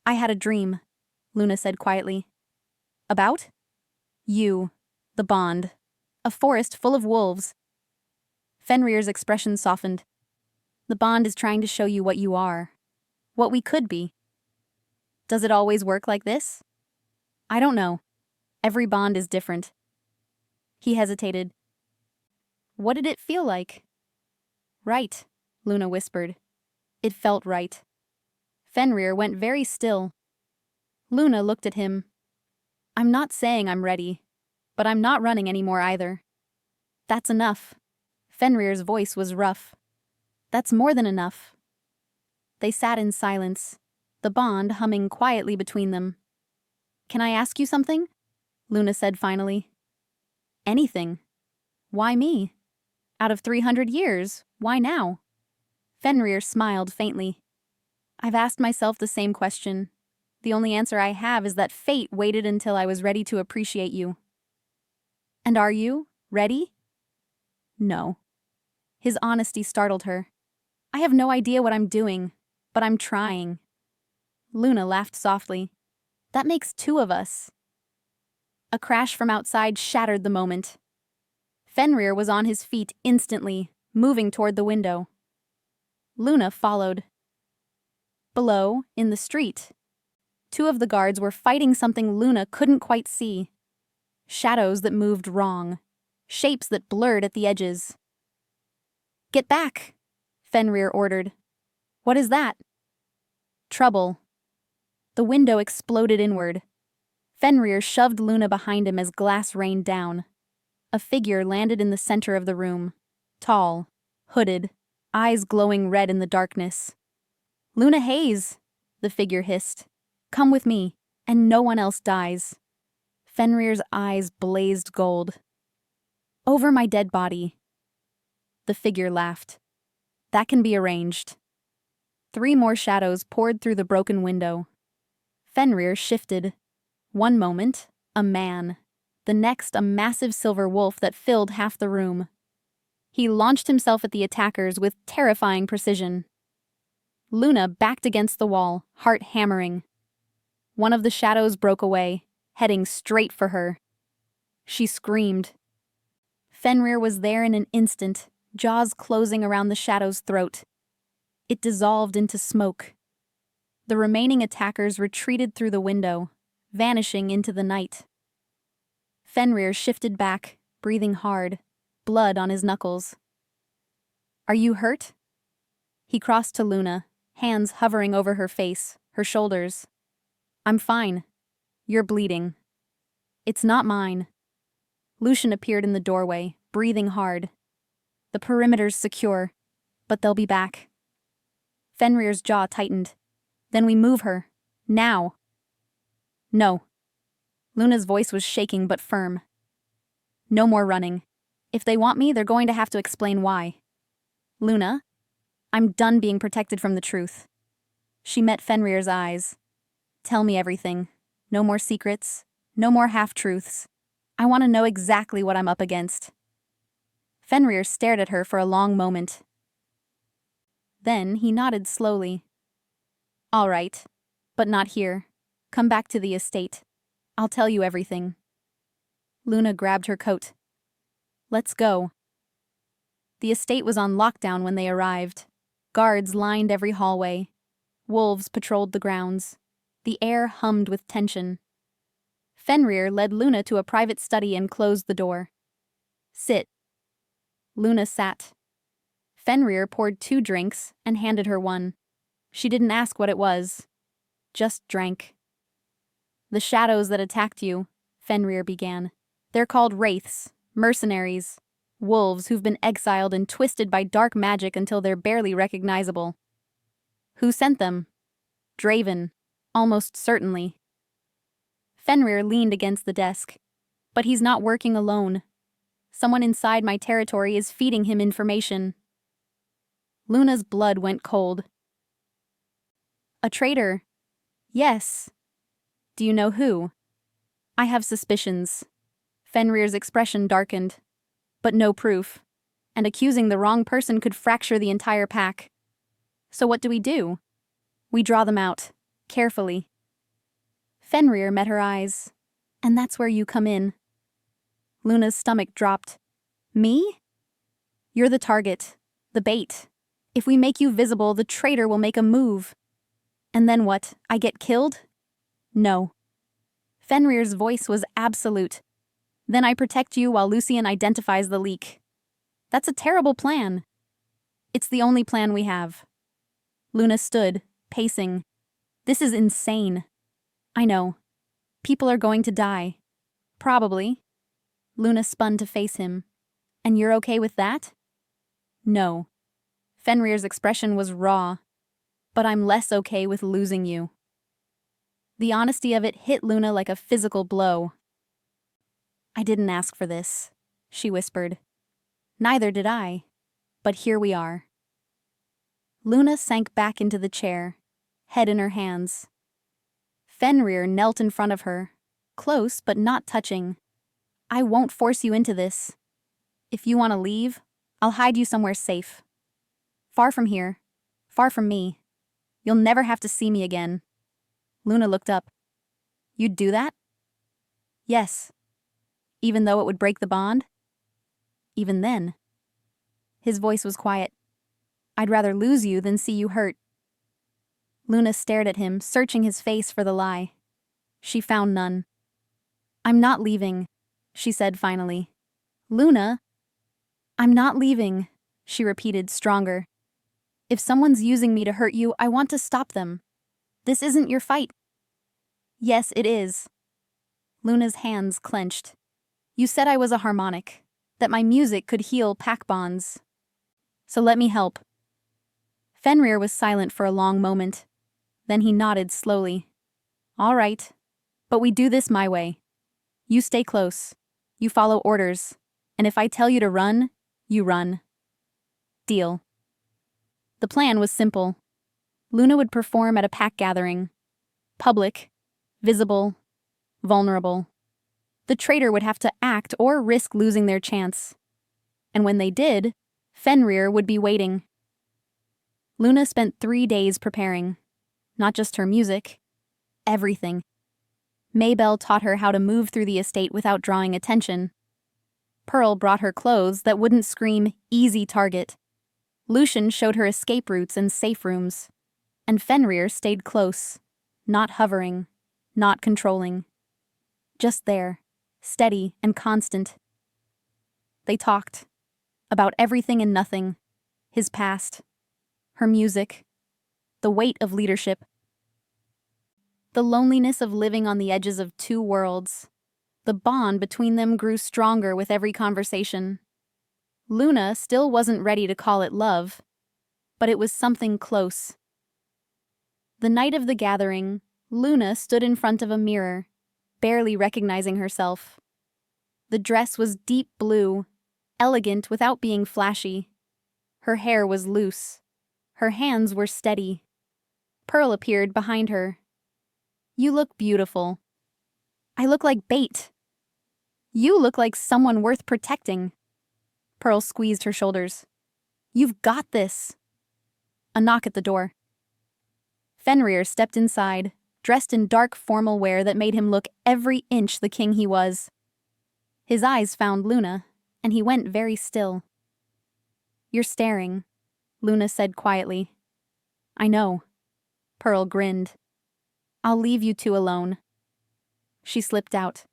"I had a dream," Luna said quietly. "About?" "You. The bond. A forest full of wolves." Fenrir's expression softened. "The bond is trying to show you what you are. What we could be." "Does it always work like this?" "I don't know. Every bond is different." He hesitated. "What did it feel like?" "Right," Luna whispered. It felt right. Fenrir went very still. Luna looked at him. "I'm not saying I'm ready, but I'm not running anymore either." "That's enough." Fenrir's voice was rough. "That's more than enough." They sat in silence, the bond humming quietly between them. "Can I ask you something?" Luna said finally. "Anything. Why me? Out of 300 years, why now?" Fenrir smiled faintly. "I've asked myself the same question. The only answer I have is that fate waited until I was ready to appreciate you." "And are you ready?" "No." His honesty startled her. "I have no idea what I'm doing, but I'm trying." Luna laughed softly. "That makes 2 of us." A crash from outside shattered the moment. Fenrir was on his feet instantly, moving toward the window. Luna followed. Below, in the street, 2 of the guards were fighting something Luna couldn't quite see. Shadows that moved wrong, shapes that blurred at the edges. "Get back," Fenrir ordered. "What is that?" "Trouble." The window exploded inward. Fenrir shoved Luna behind him as glass rained down. A figure landed in the center of the room. Tall, hooded, eyes glowing red in the darkness. "Luna Hayes," the figure hissed. "Come with me, and no one else dies." Fenrir's eyes blazed gold. "Over my dead body." The figure laughed. "That can be arranged." 3 more shadows poured through the broken window. Fenrir shifted. One moment, a man. The next, a massive silver wolf that filled half the room. He launched himself at the attackers with terrifying precision. Luna backed against the wall, heart hammering. One of the shadows broke away, heading straight for her. She screamed. Fenrir was there in an instant, jaws closing around the shadow's throat. It dissolved into smoke. The remaining attackers retreated through the window, vanishing into the night. Fenrir shifted back, breathing hard, blood on his knuckles. "Are you hurt?" He crossed to Luna, hands hovering over her face, her shoulders. "I'm fine. You're bleeding." "It's not mine." Lucian appeared in the doorway, breathing hard. "The perimeter's secure, but they'll be back." Fenrir's jaw tightened. "Then we move her. Now." "No." Luna's voice was shaking but firm. "No more running. If they want me, they're going to have to explain why." "Luna, I'm done being protected from the truth." She met Fenrir's eyes. "Tell me everything. No more secrets. No more half-truths. I want to know exactly what I'm up against." Fenrir stared at her for a long moment. Then he nodded slowly. "All right, but not here. Come back to the estate. I'll tell you everything." Luna grabbed her coat. "Let's go." The estate was on lockdown when they arrived. Guards lined every hallway. Wolves patrolled the grounds. The air hummed with tension. Fenrir led Luna to a private study and closed the door. "Sit." Luna sat. Fenrir poured 2 drinks and handed her one. She didn't ask what it was, just drank. "The shadows that attacked you," Fenrir began. "They're called wraiths, mercenaries, wolves who've been exiled and twisted by dark magic until they're barely recognizable." "Who sent them?" "Draven, almost certainly." Fenrir leaned against the desk. "But he's not working alone. Someone inside my territory is feeding him information." Luna's blood went cold. "A traitor?" "Yes." "Do you know who?" "I have suspicions." Fenrir's expression darkened. "But no proof. And accusing the wrong person could fracture the entire pack. So what do? We draw them out, carefully." Fenrir met her eyes. "And that's where you come in." Luna's stomach dropped. "Me?" "You're the target, the bait. If we make you visible, the traitor will make a move." "And then what? I get killed?" "No." Fenrir's voice was absolute. "Then I protect you while Lucian identifies the leak." "That's a terrible plan." "It's the only plan we have." Luna stood, pacing. "This is insane." "I know. People are going to die." "Probably." Luna spun to face him. "And you're okay with that?" "No." Fenrir's expression was raw. "But I'm less okay with losing you." The honesty of it hit Luna like a physical blow. "I didn't ask for this," she whispered. "Neither did I. But here we are." Luna sank back into the chair, head in her hands. Fenrir knelt in front of her, close but not touching. "I won't force you into this. If you want to leave, I'll hide you somewhere safe. Far from here, far from me. You'll never have to see me again." Luna looked up. "You'd do that?" "Yes." "Even though it would break the bond?" "Even then." His voice was quiet. "I'd rather lose you than see you hurt." Luna stared at him, searching his face for the lie. She found none. "I'm not leaving," she said finally. "Luna?" "I'm not leaving," she repeated, stronger. "If someone's using me to hurt you, I want to stop them. This isn't your fight." "Yes, it is." Luna's hands clenched. "You said I was a harmonic, that my music could heal pack bonds. So let me help." Fenrir was silent for a long moment. Then he nodded slowly. "All right, but we do this my way. You stay close. You follow orders. And if I tell you to run, you run. Deal." The plan was simple. Luna would perform at a pack gathering. Public, visible, vulnerable. The traitor would have to act or risk losing their chance. And when they did, Fenrir would be waiting. Luna spent 3 days preparing. Not just her music. Everything. Maybelle taught her how to move through the estate without drawing attention. Pearl brought her clothes that wouldn't scream, "Easy target." Lucian showed her escape routes and safe rooms. And Fenrir stayed close, not hovering, not controlling. Just there, steady and constant. They talked. About everything and nothing. His past. Her music. The weight of leadership. The loneliness of living on the edges of two worlds. The bond between them grew stronger with every conversation. Luna still wasn't ready to call it love, but it was something close. The night of the gathering, Luna stood in front of a mirror, barely recognizing herself. The dress was deep blue, elegant without being flashy. Her hair was loose. Her hands were steady. Pearl appeared behind her. "You look beautiful." "I look like bait." "You look like someone worth protecting." Pearl squeezed her shoulders. "You've got this." A knock at the door. Fenrir stepped inside, dressed in dark formal wear that made him look every inch the king he was. His eyes found Luna, and he went very still. "You're staring," Luna said quietly. "I know." Pearl grinned. "I'll leave you two alone." She slipped out.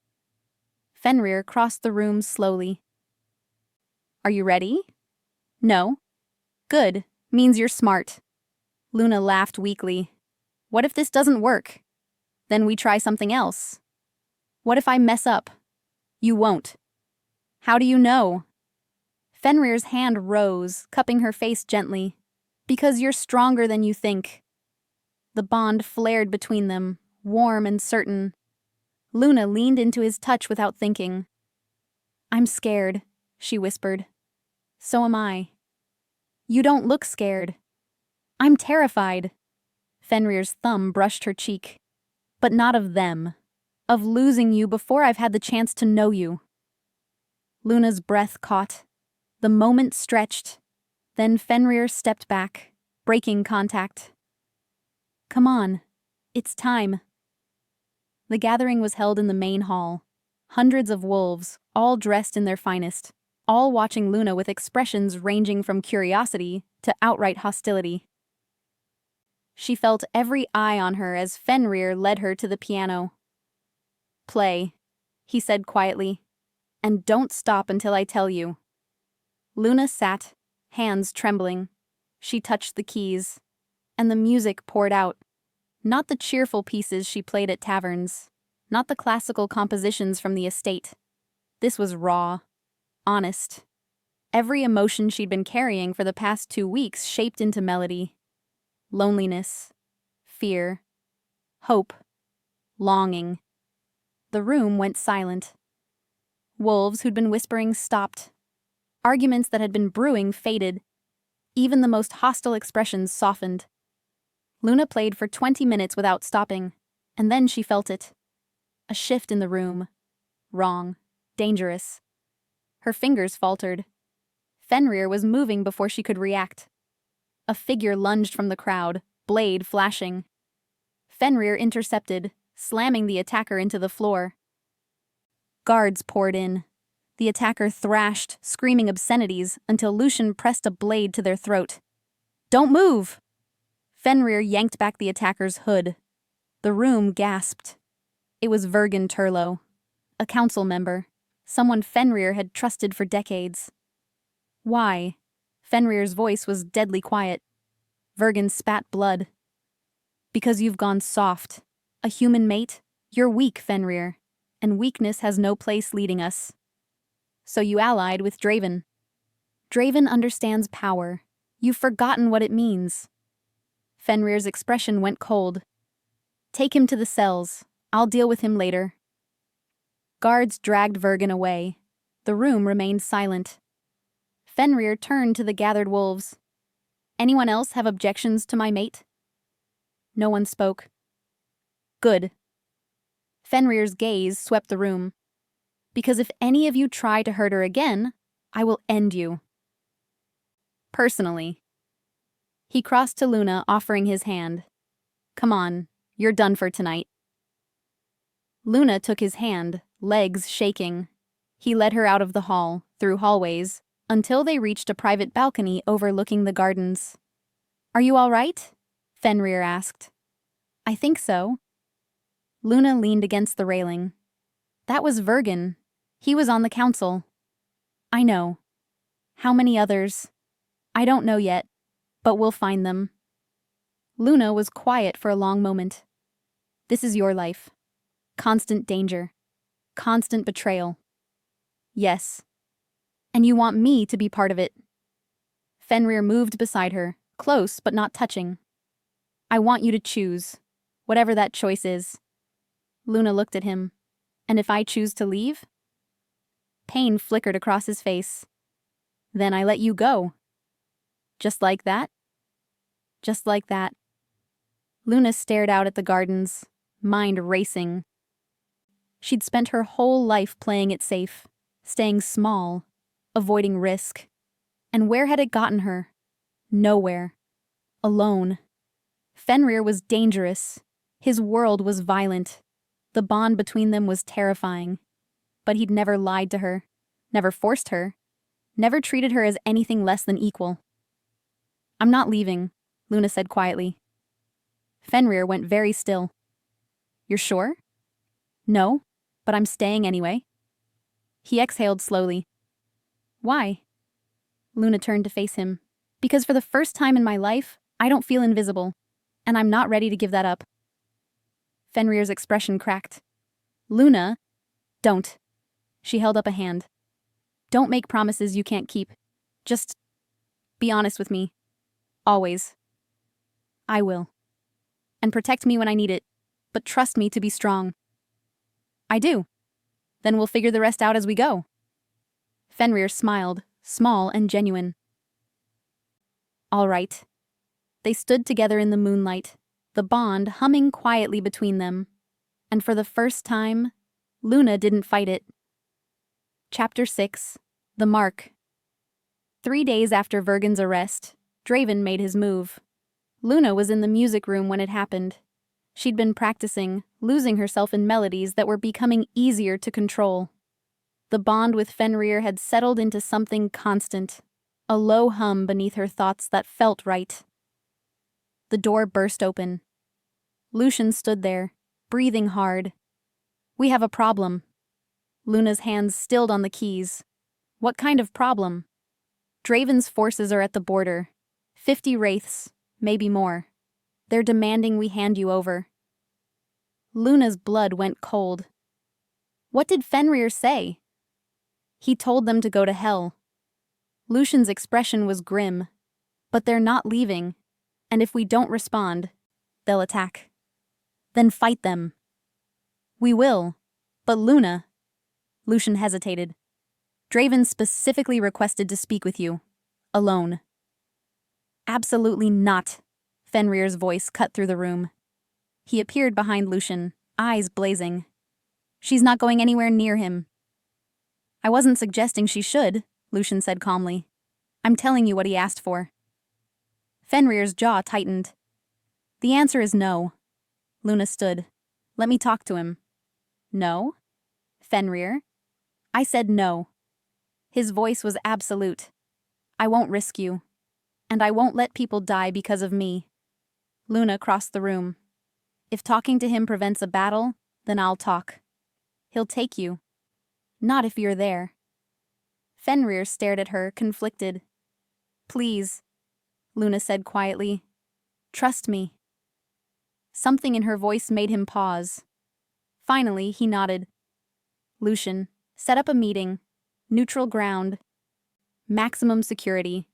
Fenrir crossed the room slowly. "Are you ready?" "No." "Good. Means you're smart." Luna laughed weakly. "What if this doesn't work? Then we try something else." "What if I mess up?" "You won't." "How do you know?" Fenrir's hand rose, cupping her face gently. "Because you're stronger than you think." The bond flared between them, warm and certain. Luna leaned into his touch without thinking. "I'm scared," she whispered. "So am I." "You don't look scared." "I'm terrified." Fenrir's thumb brushed her cheek. "But not of them. Of losing you before I've had the chance to know you." Luna's breath caught. The moment stretched. Then Fenrir stepped back, breaking contact. "Come on. It's time." The gathering was held in the main hall. Hundreds of wolves, all dressed in their finest, all watching Luna with expressions ranging from curiosity to outright hostility. She felt every eye on her as Fenrir led her to the piano. "Play," he said quietly, "and don't stop until I tell you." Luna sat, hands trembling. She touched the keys, and the music poured out. Not the cheerful pieces she played at taverns, not the classical compositions from the estate. This was raw, honest. Every emotion she'd been carrying for the past 2 weeks shaped into melody. Loneliness, fear, hope, longing. The room went silent. Wolves who'd been whispering stopped. Arguments that had been brewing faded. Even the most hostile expressions softened. Luna played for 20 minutes without stopping, and then she felt it. A shift in the room. Wrong. Dangerous. Her fingers faltered. Fenrir was moving before she could react. A figure lunged from the crowd, blade flashing. Fenrir intercepted, slamming the attacker into the floor. Guards poured in. The attacker thrashed, screaming obscenities until Lucian pressed a blade to their throat. "Don't move!" Fenrir yanked back the attacker's hood. The room gasped. It was Vergen Turlo, a council member, someone Fenrir had trusted for decades. "Why?" Fenrir's voice was deadly quiet. Vergen spat blood. "Because you've gone soft. A human mate? You're weak, Fenrir, and weakness has no place leading us. So you allied with Draven. Draven understands power. You've forgotten what it means." Fenrir's expression went cold. "Take him to the cells. I'll deal with him later." Guards dragged Vergen away. The room remained silent. Fenrir turned to the gathered wolves. "Anyone else have objections to my mate?" No one spoke. "Good." Fenrir's gaze swept the room. "Because if any of you try to hurt her again, I will end you. Personally." He crossed to Luna, offering his hand. "Come on, you're done for tonight." Luna took his hand, legs shaking. He led her out of the hall, through hallways, until they reached a private balcony overlooking the gardens. "Are you all right?" Fenrir asked. "I think so." Luna leaned against the railing. "That was Vergen. He was on the council." "I know. How many others?" "I don't know yet, but we'll find them." Luna was quiet for a long moment. "This is your life. Constant danger. Constant betrayal." "Yes. And you want me to be part of it." Fenrir moved beside her, close but not touching. "I want you to choose, whatever that choice is." Luna looked at him. "And if I choose to leave?" Pain flickered across his face. "Then I let you go." "Just like that?" "Just like that." Luna stared out at the gardens, mind racing. She'd spent her whole life playing it safe, staying small, avoiding risk. And where had it gotten her? Nowhere. Alone. Fenrir was dangerous. His world was violent. The bond between them was terrifying. But he'd never lied to her, never forced her, never treated her as anything less than equal. "I'm not leaving," Luna said quietly. Fenrir went very still. "You're sure?" "No, but I'm staying anyway." He exhaled slowly. "Why?" Luna turned to face him. "Because for the first time in my life, I don't feel invisible, and I'm not ready to give that up." Fenrir's expression cracked. "Luna, don't." She held up a hand. "Don't make promises you can't keep. Just be honest with me. Always." "I will. And protect me when I need it, but trust me to be strong." "I do. Then we'll figure the rest out as we go." Fenrir smiled, small and genuine. "All right." They stood together in the moonlight, the bond humming quietly between them. And for the first time, Luna didn't fight it. Chapter 6. The Mark. 3 days after Vergen's arrest, Draven made his move. Luna was in the music room when it happened. She'd been practicing, losing herself in melodies that were becoming easier to control. The bond with Fenrir had settled into something constant, a low hum beneath her thoughts that felt right. The door burst open. Lucian stood there, breathing hard. "We have a problem." Luna's hands stilled on the keys. "What kind of problem?" "Draven's forces are at the border. 50 wraiths, maybe more. They're demanding we hand you over." Luna's blood went cold. "What did Fenrir say?" "He told them to go to hell." Lucian's expression was grim. "But they're not leaving. And if we don't respond, they'll attack." "Then fight them." "We will. But Luna..." Lucian hesitated. "Draven specifically requested to speak with you. Alone." "Absolutely not." Fenrir's voice cut through the room. He appeared behind Lucian, eyes blazing. "She's not going anywhere near him." "I wasn't suggesting she should," Lucian said calmly. "I'm telling you what he asked for." Fenrir's jaw tightened. "The answer is no." Luna stood. "Let me talk to him." "No?" "Fenrir?" "I said no." His voice was absolute. "I won't risk you. And I won't let people die because of me." Luna crossed the room. "If talking to him prevents a battle, then I'll talk. He'll take you. Not if you're there." Fenrir stared at her, conflicted. "Please," Luna said quietly. "Trust me." Something in her voice made him pause. Finally, he nodded. "Lucian, set up a meeting. Neutral ground. Maximum security.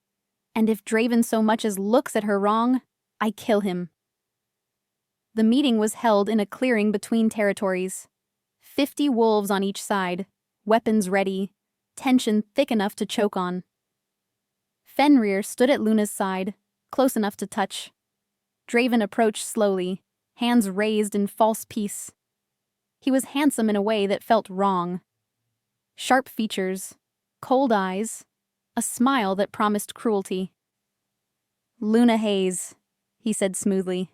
And if Draven so much as looks at her wrong, I kill him." The meeting was held in a clearing between territories. 50 wolves on each side, weapons ready, tension thick enough to choke on. Fenrir stood at Luna's side, close enough to touch. Draven approached slowly, hands raised in false peace. He was handsome in a way that felt wrong. Sharp features, cold eyes, a smile that promised cruelty. "Luna Hayes," he said smoothly.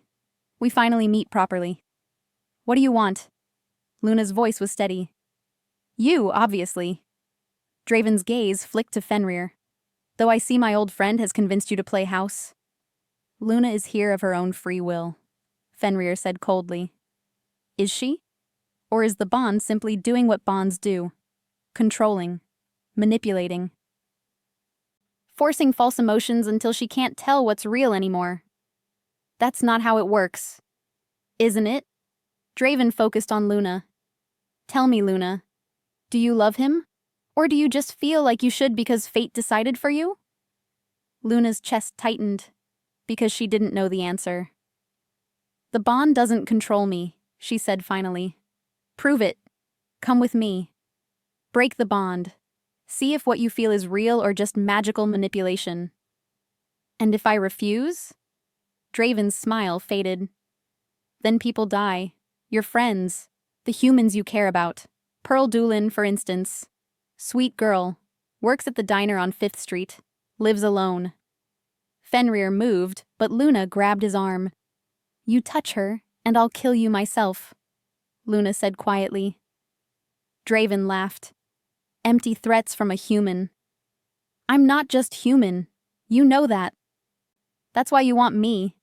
"We finally meet properly. What do you want?" Luna's voice was steady. You, obviously. Draven's gaze flicked to Fenrir. Though I see my old friend has convinced you to play house. Luna is here of her own free will, Fenrir said coldly. Is she? Or is the bond simply doing what bonds do? Controlling. Manipulating. Forcing false emotions until she can't tell what's real anymore. That's not how it works. Isn't it? Draven focused on Luna. Tell me, Luna. Do you love him? Or do you just feel like you should because fate decided for you? Luna's chest tightened, because she didn't know the answer. The bond doesn't control me, she said finally. Prove it. Come with me. Break the bond. See if what you feel is real or just magical manipulation. And if I refuse? Draven's smile faded. Then people die. Your friends. The humans you care about. Pearl Doolin, for instance. Sweet girl. Works at the diner on 5th Street. Lives alone. Fenrir moved, but Luna grabbed his arm. You touch her, and I'll kill you myself, Luna said quietly. Draven laughed. Empty threats from a human. I'm not just human. You know that. That's why you want me.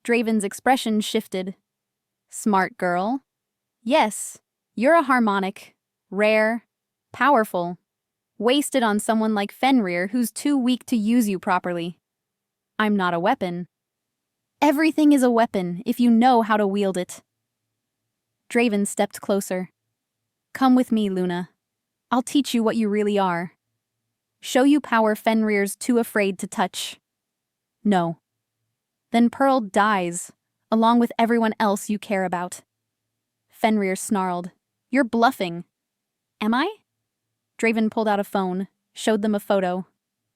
Draven's expression shifted. Smart girl. Yes, you're a harmonic. Rare. Powerful. Wasted on someone like Fenrir who's too weak to use you properly. I'm not a weapon. Everything is a weapon if you know how to wield it. Draven stepped closer. Come with me, Luna. I'll teach you what you really are. Show you power Fenrir's too afraid to touch. No. Then Pearl dies, along with everyone else you care about. Fenrir snarled. You're bluffing. Am I? Draven pulled out a phone, showed them a photo.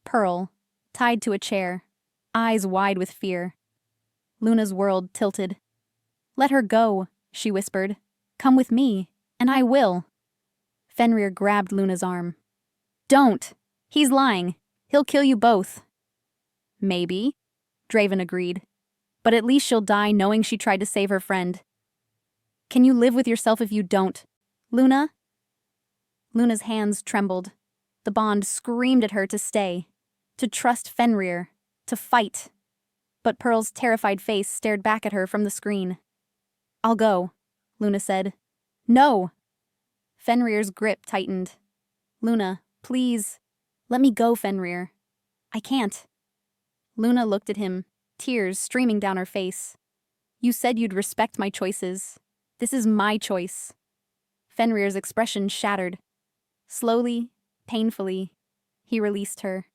Pearl, tied to a chair, eyes wide with fear. Luna's world tilted. Let her go, she whispered. Come with me, and I will. Fenrir grabbed Luna's arm. Don't! He's lying. He'll kill you both. Maybe, Draven agreed. But at least she'll die knowing she tried to save her friend. Can you live with yourself if you don't? Luna? Luna's hands trembled. The bond screamed at her to stay, to trust Fenrir, to fight. But Pearl's terrified face stared back at her from the screen. I'll go, Luna said. No! Fenrir's grip tightened. Luna, please. Let me go, Fenrir. I can't. Luna looked at him, tears streaming down her face. You said you'd respect my choices. This is my choice. Fenrir's expression shattered. Slowly, painfully, he released her.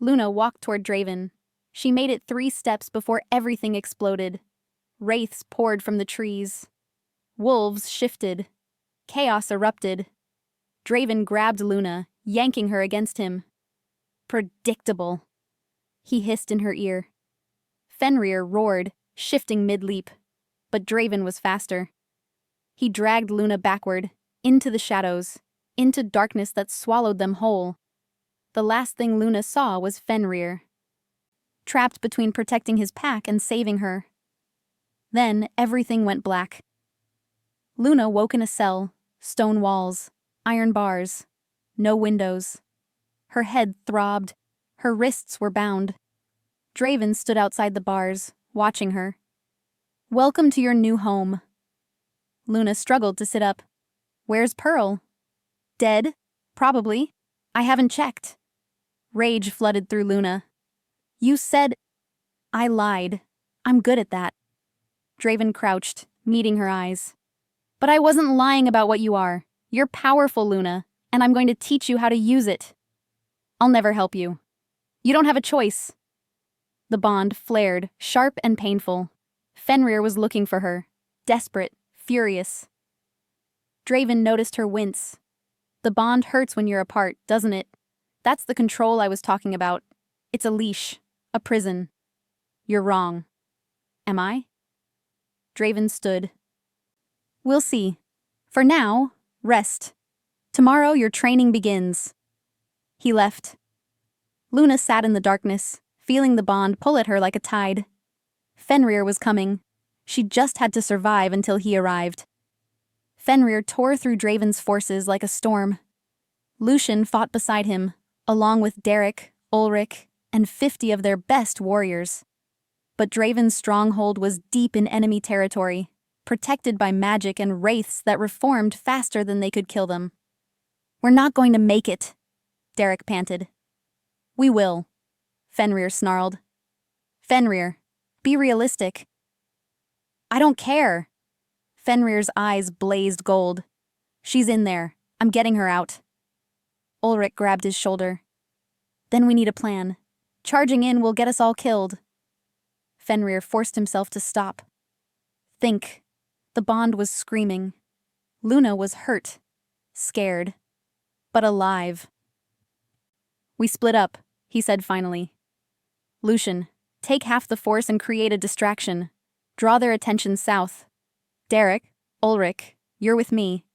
Luna walked toward Draven. She made it 3 steps before everything exploded. Wraiths poured from the trees. Wolves shifted. Chaos erupted. Draven grabbed Luna, yanking her against him. Predictable, he hissed in her ear. Fenrir roared, shifting mid-leap. But Draven was faster. He dragged Luna backward, into the shadows, into darkness that swallowed them whole. The last thing Luna saw was Fenrir, trapped between protecting his pack and saving her. Then everything went black. Luna woke in a cell, stone walls, iron bars, no windows. Her head throbbed, her wrists were bound. Draven stood outside the bars, watching her. Welcome to your new home. Luna struggled to sit up. Where's Pearl? Dead? Probably. I haven't checked. Rage flooded through Luna. You said... I lied. I'm good at that. Draven crouched, meeting her eyes. But I wasn't lying about what you are. You're powerful, Luna, and I'm going to teach you how to use it. I'll never help you. You don't have a choice. The bond flared, sharp and painful. Fenrir was looking for her, desperate, furious. Draven noticed her wince. The bond hurts when you're apart, doesn't it? That's the control I was talking about. It's a leash, a prison. You're wrong. Am I? Draven stood. We'll see. For now, rest. Tomorrow your training begins. He left. Luna sat in the darkness, feeling the bond pull at her like a tide. Fenrir was coming. She just had to survive until he arrived. Fenrir tore through Draven's forces like a storm. Lucian fought beside him, along with Derek, Ulrich, and 50 of their best warriors. But Draven's stronghold was deep in enemy territory, protected by magic and wraiths that reformed faster than they could kill them. "We're not going to make it," Derek panted. "We will," Fenrir snarled. "Fenrir, be realistic." "I don't care." Fenrir's eyes blazed gold. "She's in there. I'm getting her out." Ulrich grabbed his shoulder. "Then we need a plan. Charging in will get us all killed." Fenrir forced himself to stop. Think. The bond was screaming. Luna was hurt, scared, but alive. "We split up," he said finally. "Lucian, take half the force and create a distraction. Draw their attention south. Derek, Ulrich, you're with me.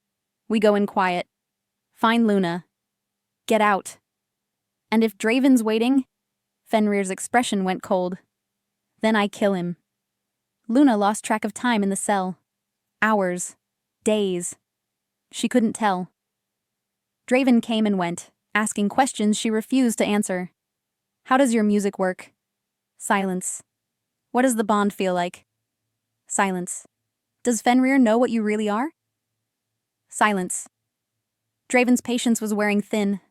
We go in quiet. Find Luna. Get out. And if Draven's waiting," Fenrir's expression went cold, "then I kill him." Luna lost track of time in the cell. Hours. Days. She couldn't tell. Draven came and went, asking questions she refused to answer. "How does your music work?" Silence. "What does the bond feel like?" Silence. "Does Fenrir know what you really are?" Silence. Draven's patience was wearing thin.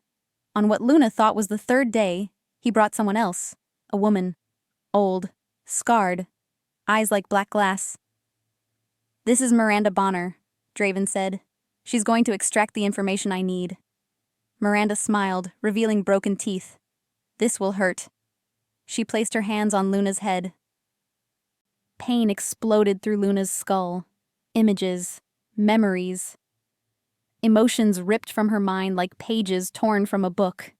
On what Luna thought was the third day, he brought someone else. A woman. Old. Scarred. Eyes like black glass. "This is Miranda Bonner," Draven said. "She's going to extract the information I need." Miranda smiled, revealing broken teeth. "This will hurt." She placed her hands on Luna's head. Pain exploded through Luna's skull. Images. Memories. Emotions ripped from her mind like pages torn from a book.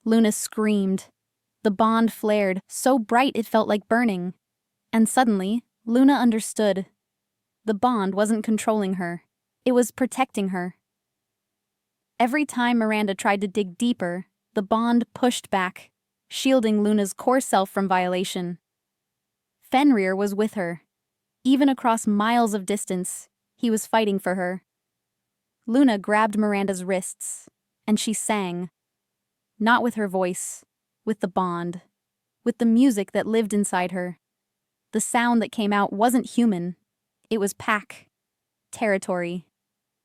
Luna screamed. The bond flared, so bright it felt like burning. And suddenly, Luna understood. The bond wasn't controlling her. It was protecting her. Every time Miranda tried to dig deeper, the bond pushed back, shielding Luna's core self from violation. Fenrir was with her. Even across miles of distance, he was fighting for her. Luna grabbed Miranda's wrists, and she sang. Not with her voice, with the bond, with the music that lived inside her. The sound that came out wasn't human. It was pack, territory,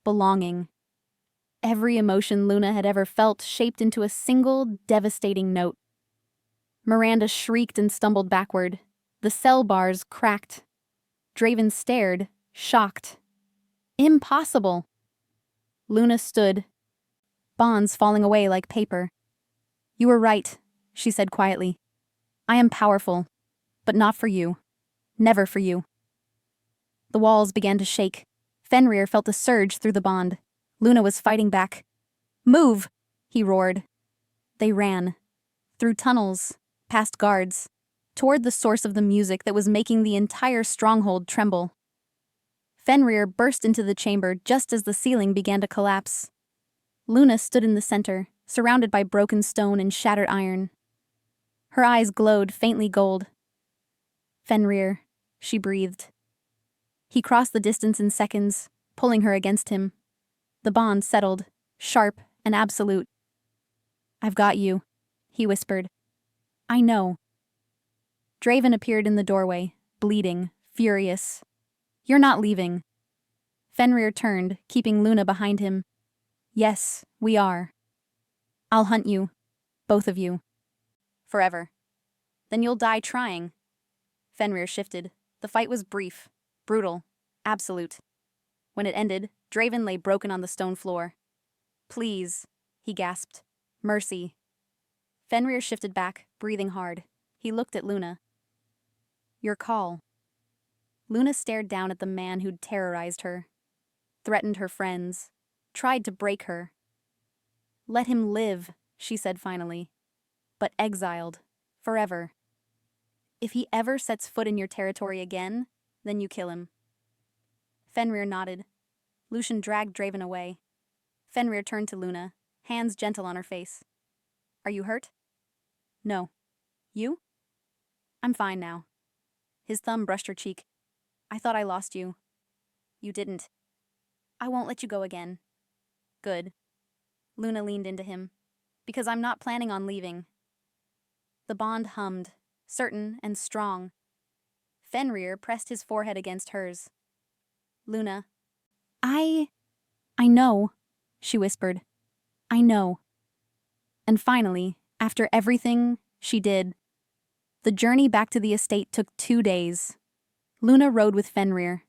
belonging. Every emotion Luna had ever felt shaped into a single, devastating note. Miranda shrieked and stumbled backward. The cell bars cracked. Draven stared, shocked. Impossible! Luna stood, bonds falling away like paper. "You were right," she said quietly. "I am powerful, but not for you. Never for you." The walls began to shake. Fenrir felt a surge through the bond. Luna was fighting back. "Move!" he roared. They ran. Through tunnels, past guards, toward the source of the music that was making the entire stronghold tremble. Fenrir burst into the chamber just as the ceiling began to collapse. Luna stood in the center, surrounded by broken stone and shattered iron. Her eyes glowed faintly gold. "Fenrir," she breathed. He crossed the distance in seconds, pulling her against him. The bond settled, sharp and absolute. "I've got you," he whispered. "I know." Draven appeared in the doorway, bleeding, furious. "You're not leaving." Fenrir turned, keeping Luna behind him. "Yes, we are. I'll hunt you. Both of you. Forever. Then you'll die trying." Fenrir shifted. The fight was brief, brutal, absolute. When it ended, Draven lay broken on the stone floor. "Please," he gasped. "Mercy." Fenrir shifted back, breathing hard. He looked at Luna. "Your call." Luna stared down at the man who'd terrorized her, threatened her friends, tried to break her. "Let him live," she said finally, "but exiled, forever. If he ever sets foot in your territory again, then you kill him." Fenrir nodded. Lucian dragged Draven away. Fenrir turned to Luna, hands gentle on her face. "Are you hurt?" "No. You?" "I'm fine now." His thumb brushed her cheek. "I thought I lost you." "You didn't." I won't let you go again. Good. Luna leaned into him. Because I'm not planning on leaving. The bond hummed, certain and strong. Fenrir pressed his forehead against hers. Luna. I know, she whispered. I know. And finally, after everything she did, the journey back to the estate took 2 days. Luna rode with Fenrir.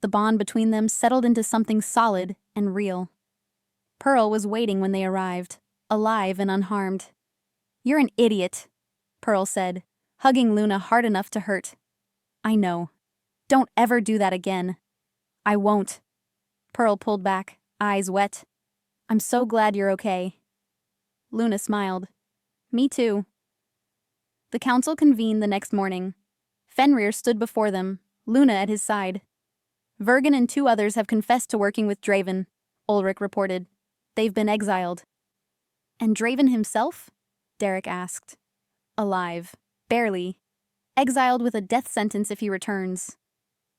The bond between them settled into something solid and real. Pearl was waiting when they arrived, alive and unharmed. You're an idiot, Pearl said, hugging Luna hard enough to hurt. I know. Don't ever do that again. I won't. Pearl pulled back, eyes wet. I'm so glad you're okay. Luna smiled. Me too. The council convened the next morning. Fenrir stood before them, Luna at his side. Vergen and 2 others have confessed to working with Draven, Ulrich reported. They've been exiled. And Draven himself? Derek asked. Alive. Barely. Exiled with a death sentence if he returns.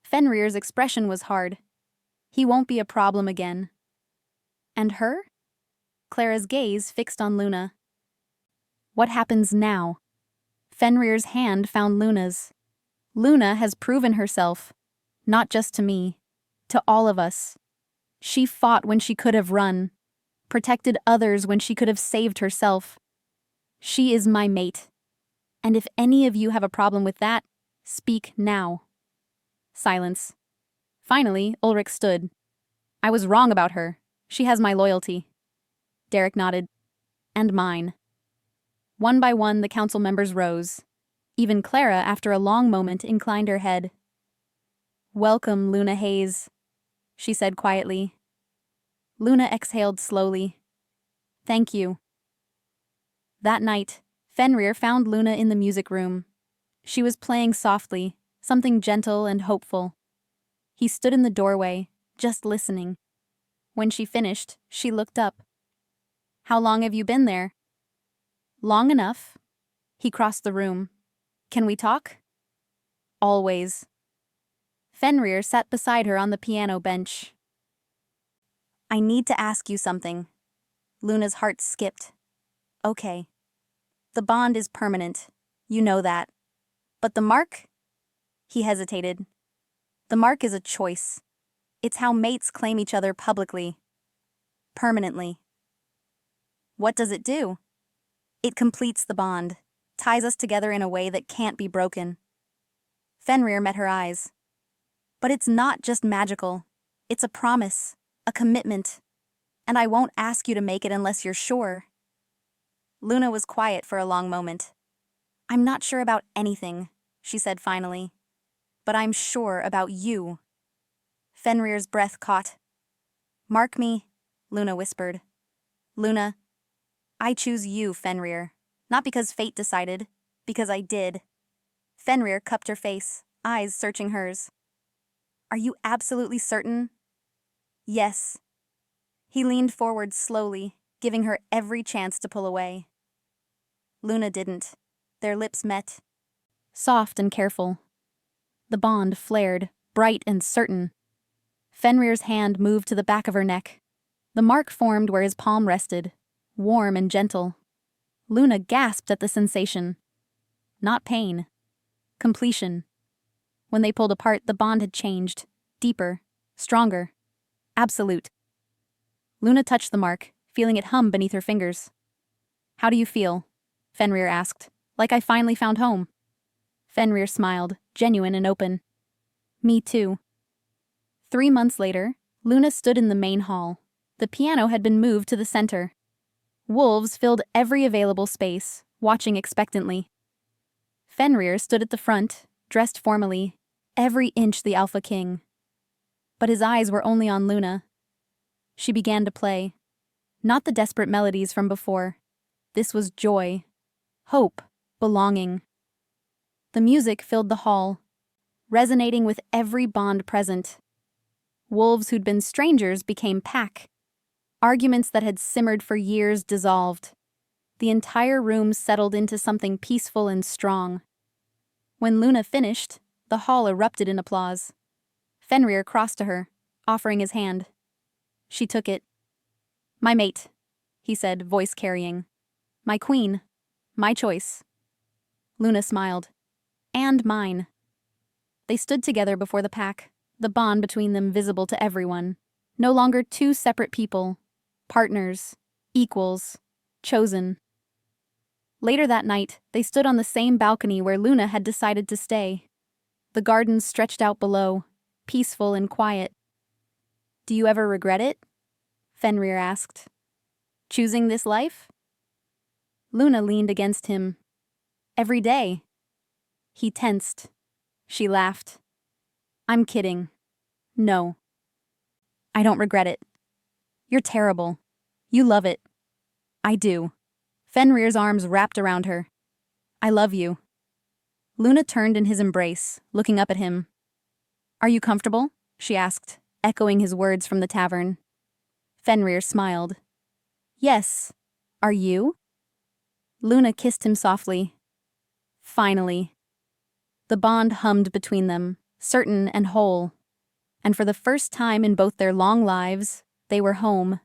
Fenrir's expression was hard. He won't be a problem again. And her? Clara's gaze fixed on Luna. What happens now? Fenrir's hand found Luna's. Luna has proven herself. Not just to me. To all of us. She fought when she could have run. Protected others when she could have saved herself. She is my mate. And if any of you have a problem with that, speak now. Silence. Finally, Ulrich stood. I was wrong about her. She has my loyalty. Derek nodded. And mine. One by one, the council members rose. Even Clara, after a long moment, inclined her head. Welcome, Luna Hayes, she said quietly. Luna exhaled slowly. Thank you. That night, Fenrir found Luna in the music room. She was playing softly, something gentle and hopeful. He stood in the doorway, just listening. When she finished, she looked up. How long have you been there? Long enough. He crossed the room. Can we talk? Always. Fenrir sat beside her on the piano bench. I need to ask you something. Luna's heart skipped. Okay. The bond is permanent. You know that. But the mark? He hesitated. The mark is a choice. It's how mates claim each other publicly. Permanently. What does it do? It completes the bond, ties us together in a way that can't be broken. Fenrir met her eyes. But it's not just magical. It's a promise, a commitment. And I won't ask you to make it unless you're sure. Luna was quiet for a long moment. I'm not sure about anything, she said finally. But I'm sure about you. Fenrir's breath caught. Mark me, Luna whispered. Luna, I choose you, Fenrir. Not because fate decided, because I did. Fenrir cupped her face, eyes searching hers. Are you absolutely certain? Yes. He leaned forward slowly, giving her every chance to pull away. Luna didn't. Their lips met. Soft and careful. The bond flared, bright and certain. Fenrir's hand moved to the back of her neck. The mark formed where his palm rested, warm and gentle. Luna gasped at the sensation. Not pain. Completion. When they pulled apart, the bond had changed. Deeper. Stronger. Absolute. Luna touched the mark, feeling it hum beneath her fingers. How do you feel? Fenrir asked. Like I finally found home. Fenrir smiled, genuine and open. Me too. 3 months later, Luna stood in the main hall. The piano had been moved to the center. Wolves filled every available space, watching expectantly. Fenrir stood at the front, dressed formally, every inch the Alpha King. But his eyes were only on Luna. She began to play. Not the desperate melodies from before. This was joy, hope, belonging. The music filled the hall, resonating with every bond present. Wolves who'd been strangers became pack. Arguments that had simmered for years dissolved. The entire room settled into something peaceful and strong. When Luna finished, the hall erupted in applause. Fenrir crossed to her, offering his hand. She took it. My mate, he said, voice carrying. My queen. My choice. Luna smiled. And mine. They stood together before the pack, the bond between them visible to everyone. No longer two separate people. Partners. Equals. Chosen. Later that night, they stood on the same balcony where Luna had decided to stay. The gardens stretched out below, peaceful and quiet. Do you ever regret it? Fenrir asked. Choosing this life? Luna leaned against him. Every day. He tensed. She laughed. I'm kidding. No. I don't regret it. You're terrible. You love it. I do. Fenrir's arms wrapped around her. I love you. Luna turned in his embrace, looking up at him. Are you comfortable? She asked, echoing his words from the tavern. Fenrir smiled. Yes. Are you? Luna kissed him softly. Finally. The bond hummed between them, certain and whole. And for the first time in both their long lives, they were home.